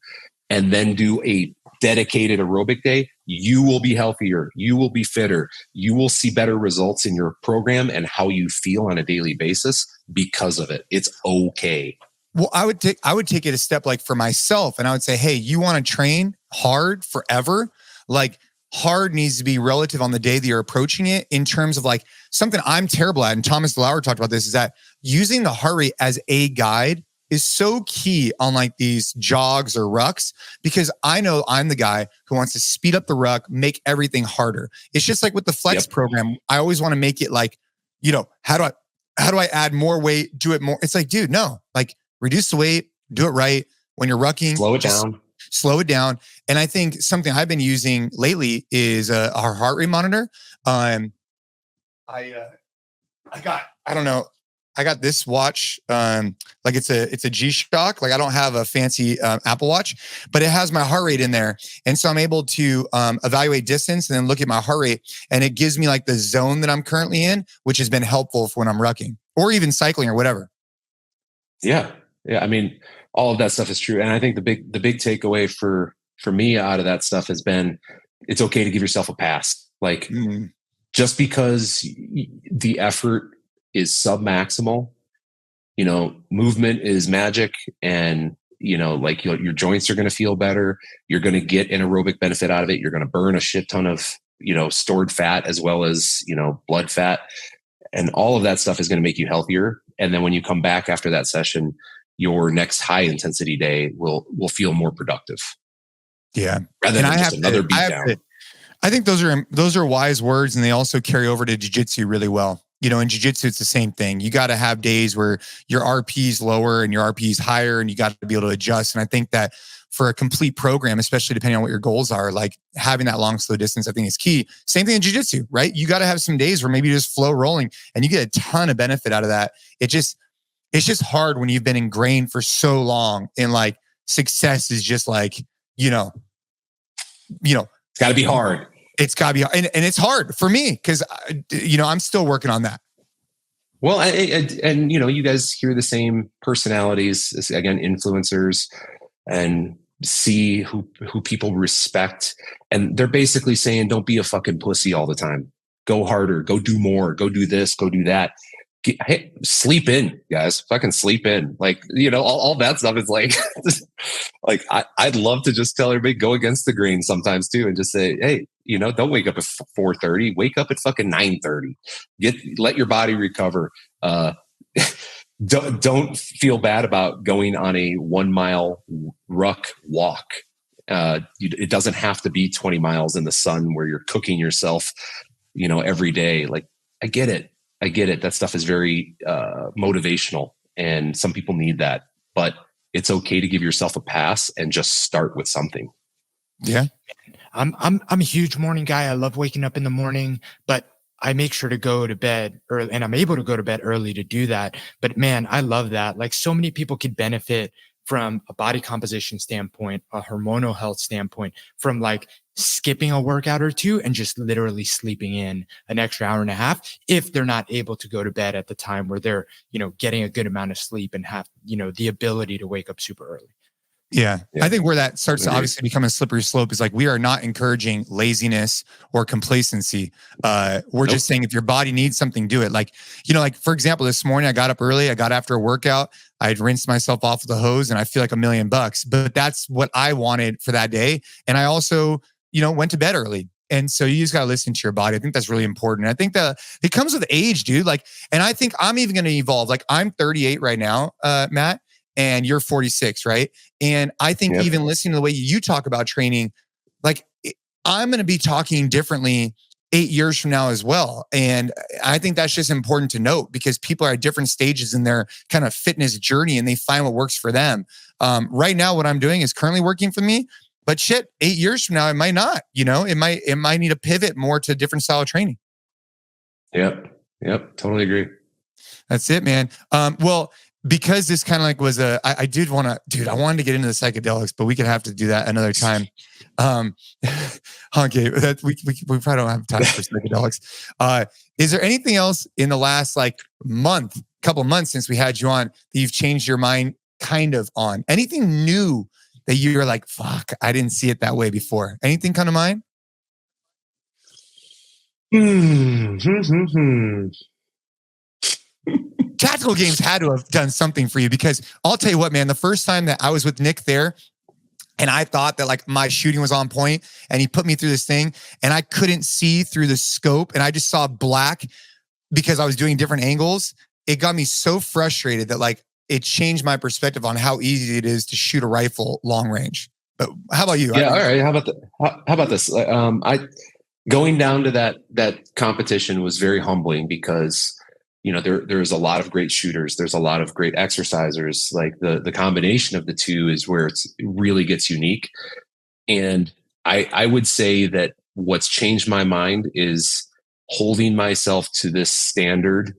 C: and then do a dedicated aerobic day, you will be healthier. You will be fitter. You will see better results in your program and how you feel on a daily basis because of it. It's okay.
A: Well, I would take it a step like for myself, and I would say, hey, you want to train hard forever? Like hard needs to be relative on the day that you're approaching it in terms of like something I'm terrible at. And Thomas DeLauer talked about this, is that using the heart rate as a guide is so key on like these jogs or rucks, because I know I'm the guy who wants to speed up the ruck, make everything harder. It's just like with the flex program. I always want to make it like, how do I add more weight, do it more? It's like, dude, no, like reduce the weight, do it right. When you're rucking, slow it down. And I think something I've been using lately is our heart rate monitor. I got this watch, like it's a G-Shock. Like I don't have a fancy Apple Watch, but it has my heart rate in there. And so I'm able to evaluate distance and then look at my heart rate. And it gives me like the zone that I'm currently in, which has been helpful for when I'm rucking or even cycling or whatever.
C: Yeah. I mean, all of that stuff is true. And I think the big takeaway for me out of that stuff has been, it's okay to give yourself a pass. Like just because the effort is submaximal, movement is magic, and like your joints are going to feel better. You're going to get an aerobic benefit out of it. You're going to burn a shit ton of stored fat as well as blood fat, and all of that stuff is going to make you healthier. And then when you come back after that session, your next high intensity day will feel more productive.
A: Yeah,
C: rather than just another beatdown.
A: I think those are wise words, and they also carry over to jiu-jitsu really well. In jiu-jitsu, it's the same thing. You got to have days where your RP is lower and your RP is higher, and you got to be able to adjust. And I think that for a complete program, especially depending on what your goals are, like having that long, slow distance, I think is key. Same thing in jiu-jitsu, right? You got to have some days where maybe you just flow rolling and you get a ton of benefit out of that. It's just hard when you've been ingrained for so long, and like success is just like, it's
C: got to be hard.
A: It's got to be, and it's hard for me because, I'm still working on that.
C: Well, and you guys hear the same personalities, again, influencers, and see who people respect. And they're basically saying, don't be a fucking pussy all the time. Go harder, go do more, go do this, go do that. Hey, sleep in, guys. Fucking sleep in. Like, all that stuff is like, like I'd love to just tell everybody, go against the grain sometimes too, and just say, hey, don't wake up at 4:30. Wake up at fucking 9:30. Let your body recover. Don't feel bad about going on a 1 mile ruck walk. It doesn't have to be 20 miles in the sun where you're cooking yourself, every day. Like, I get it. That stuff is very motivational, and some people need that, but it's okay to give yourself a pass and just start with something.
A: Yeah.
B: I'm a huge morning guy. I love waking up in the morning, but I make sure to go to bed early, and I'm able to go to bed early to do that. But man, I love that. Like so many people could benefit from a body composition standpoint, a hormonal health standpoint, from like skipping a workout or two and just literally sleeping in an extra hour and a half if they're not able to go to bed at the time where they're, getting a good amount of sleep and have, the ability to wake up super early.
A: Yeah. I think where that starts to obviously become a slippery slope is like, we are not encouraging laziness or complacency. We're just saying if your body needs something, do it. Like, for example, this morning I got up early, I got after a workout, I had rinsed myself off with the hose and I feel like $1 million, but that's what I wanted for that day. And I also, went to bed early. And so you just got to listen to your body. I think that's really important. I think that it comes with age, dude. Like, and I think I'm even going to evolve. Like I'm 38 right now, Matt, and you're 46, right? And I think even listening to the way you talk about training, like I'm going to be talking differently 8 years from now as well. And I think that's just important to note because people are at different stages in their kind of fitness journey and they find what works for them. Right now, what I'm doing is currently working for me, but 8 years from now, it might not, it might need to pivot more to a different style of training.
C: Yep. Totally agree.
A: That's it, man. Well, because this kind of like was I wanted to get into the psychedelics, but we could have to do that another time. Okay, we probably don't have time for psychedelics. Is there anything else in the last couple months since we had you on that you've changed your mind kind of on? Anything new that you're like, fuck, I didn't see it that way before? Anything come to mind? Tactical Games had to have done something for you because I'll tell you what, man, the first time that I was with Nick there and I thought that like my shooting was on point and he put me through this thing and I couldn't see through the scope and I just saw black because I was doing different angles. It got me so frustrated that like it changed my perspective on how easy it is to shoot a rifle long range. But how about you?
C: Yeah. All right. How about this? Going down to that competition was very humbling because there's a lot of great shooters. There's a lot of great exercisers. Like the combination of the two is where it really gets unique. And I would say that what's changed my mind is holding myself to this standard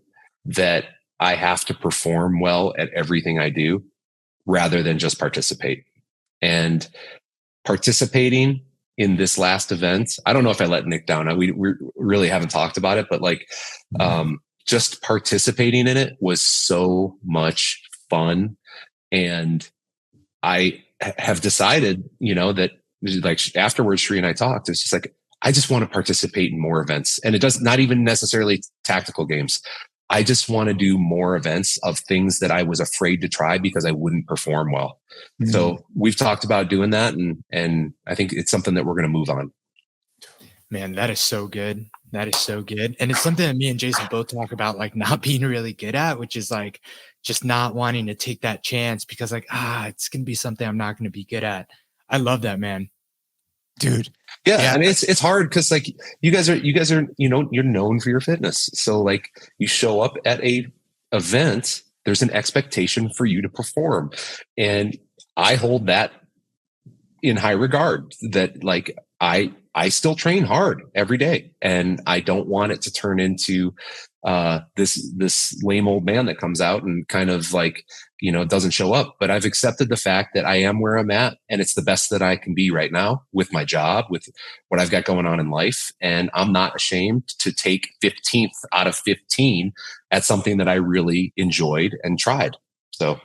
C: that I have to perform well at everything I do rather than just participate. And participating in this last event, I don't know if I let Nick down. We really haven't talked about it, but just participating in it was so much fun. And I have decided, that like afterwards, Sri and I talked, it's just like, I just want to participate in more events. And it does not even necessarily tactical games. I just want to do more events of things that I was afraid to try because I wouldn't perform well. Mm-hmm. So we've talked about doing that. And I think it's something that we're going to move on.
B: Man, that is so good. That is so good. And it's something that me and Jason both talk about, like not being really good at, which is like just not wanting to take that chance because like, it's going to be something I'm not going to be good at. I love that, man.
A: Dude.
C: Yeah. I mean, it's hard because like you guys are, you're known for your fitness. So like you show up at a event, there's an expectation for you to perform. And I hold that in high regard that like, I still train hard every day and I don't want it to turn into this lame old man that comes out and kind of like, doesn't show up. But I've accepted the fact that I am where I'm at and it's the best that I can be right now with my job, with what I've got going on in life. And I'm not ashamed to take 15th out of 15 at something that I really enjoyed and tried. So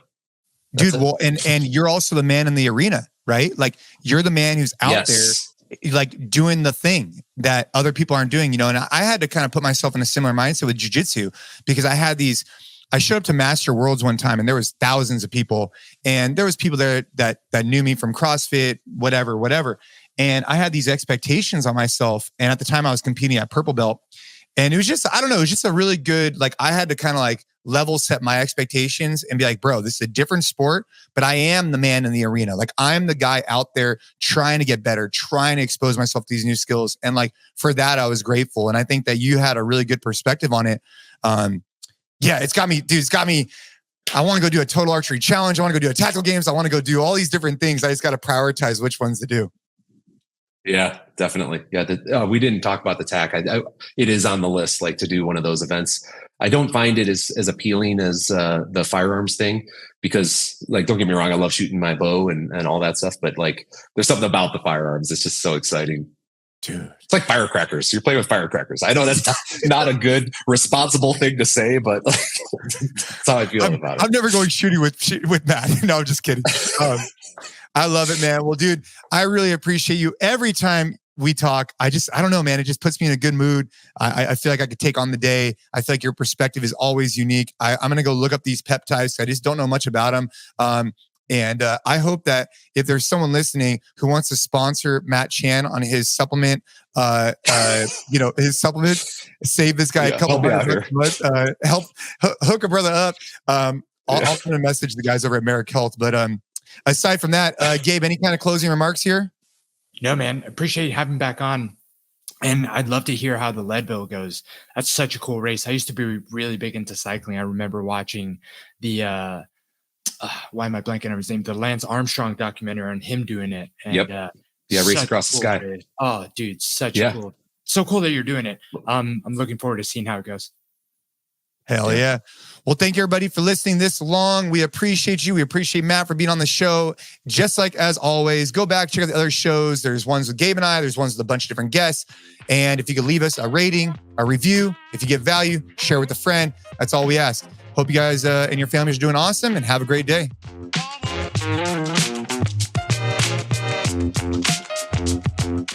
A: dude, well, and you're also the man in the arena, right? Like you're the man who's out there like doing the thing that other people aren't doing, and I had to kind of put myself in a similar mindset with jiu-jitsu because I showed up to Master Worlds one time and there was thousands of people and there was people there that knew me from CrossFit, whatever. And I had these expectations on myself. And at the time I was competing at purple belt and it was just, I don't know, it was just a really good, like I had to kind of like level set my expectations and be like, bro, this is a different sport, but I am the man in the arena. Like I'm the guy out there trying to get better, trying to expose myself to these new skills. And like, for that, I was grateful. And I think that you had a really good perspective on it. It's got me, I want to go do a total archery challenge. I want to go do a tactical games. I want to go do all these different things. I just got to prioritize which ones to do.
C: Yeah, definitely. Yeah. We didn't talk about the TAC. It is on the list, like to do one of those events. I don't find it as appealing as the firearms thing, because like, don't get me wrong, I love shooting my bow and all that stuff, but like there's something about the firearms that's just so exciting.
A: Dude,
C: it's like firecrackers. You're playing with firecrackers. I know that's not a good, responsible thing to say, but like, that's how I feel about it.
A: I'm never going shooting with Matt. No, I'm just kidding. I love it, man. Well, dude, I really appreciate you. Every time we talk, I don't know, man. It just puts me in a good mood. I feel like I could take on the day. I feel like your perspective is always unique. I'm going to go look up these peptides. I just don't know much about them. And I hope that if there's someone listening who wants to sponsor Matt Chan on his supplement, his supplement, save this guy a couple $100 bucks, help hook a brother up. I'll send a message to the guys over at Merrick Health. But aside from that, Gabe, any kind of closing remarks here?
B: No, man. Appreciate you having me back on. And I'd love to hear how the Leadville goes. That's such a cool race. I used to be really big into cycling. I remember watching the why am I blanking on his name? The Lance Armstrong documentary on him doing it. And,
C: Race Across the Sky.
B: Race. Oh, dude, cool. So cool that you're doing it. I'm looking forward to seeing how it goes.
A: Hell yeah. Well, thank you everybody for listening this long. We appreciate you. We appreciate Matt for being on the show. Just like as always, go back, check out the other shows. There's ones with Gabe and I. There's ones with a bunch of different guests. And if you could leave us a rating, a review, if you get value, share with a friend. That's all we ask. Hope you guys and your families are doing awesome, and have a great day.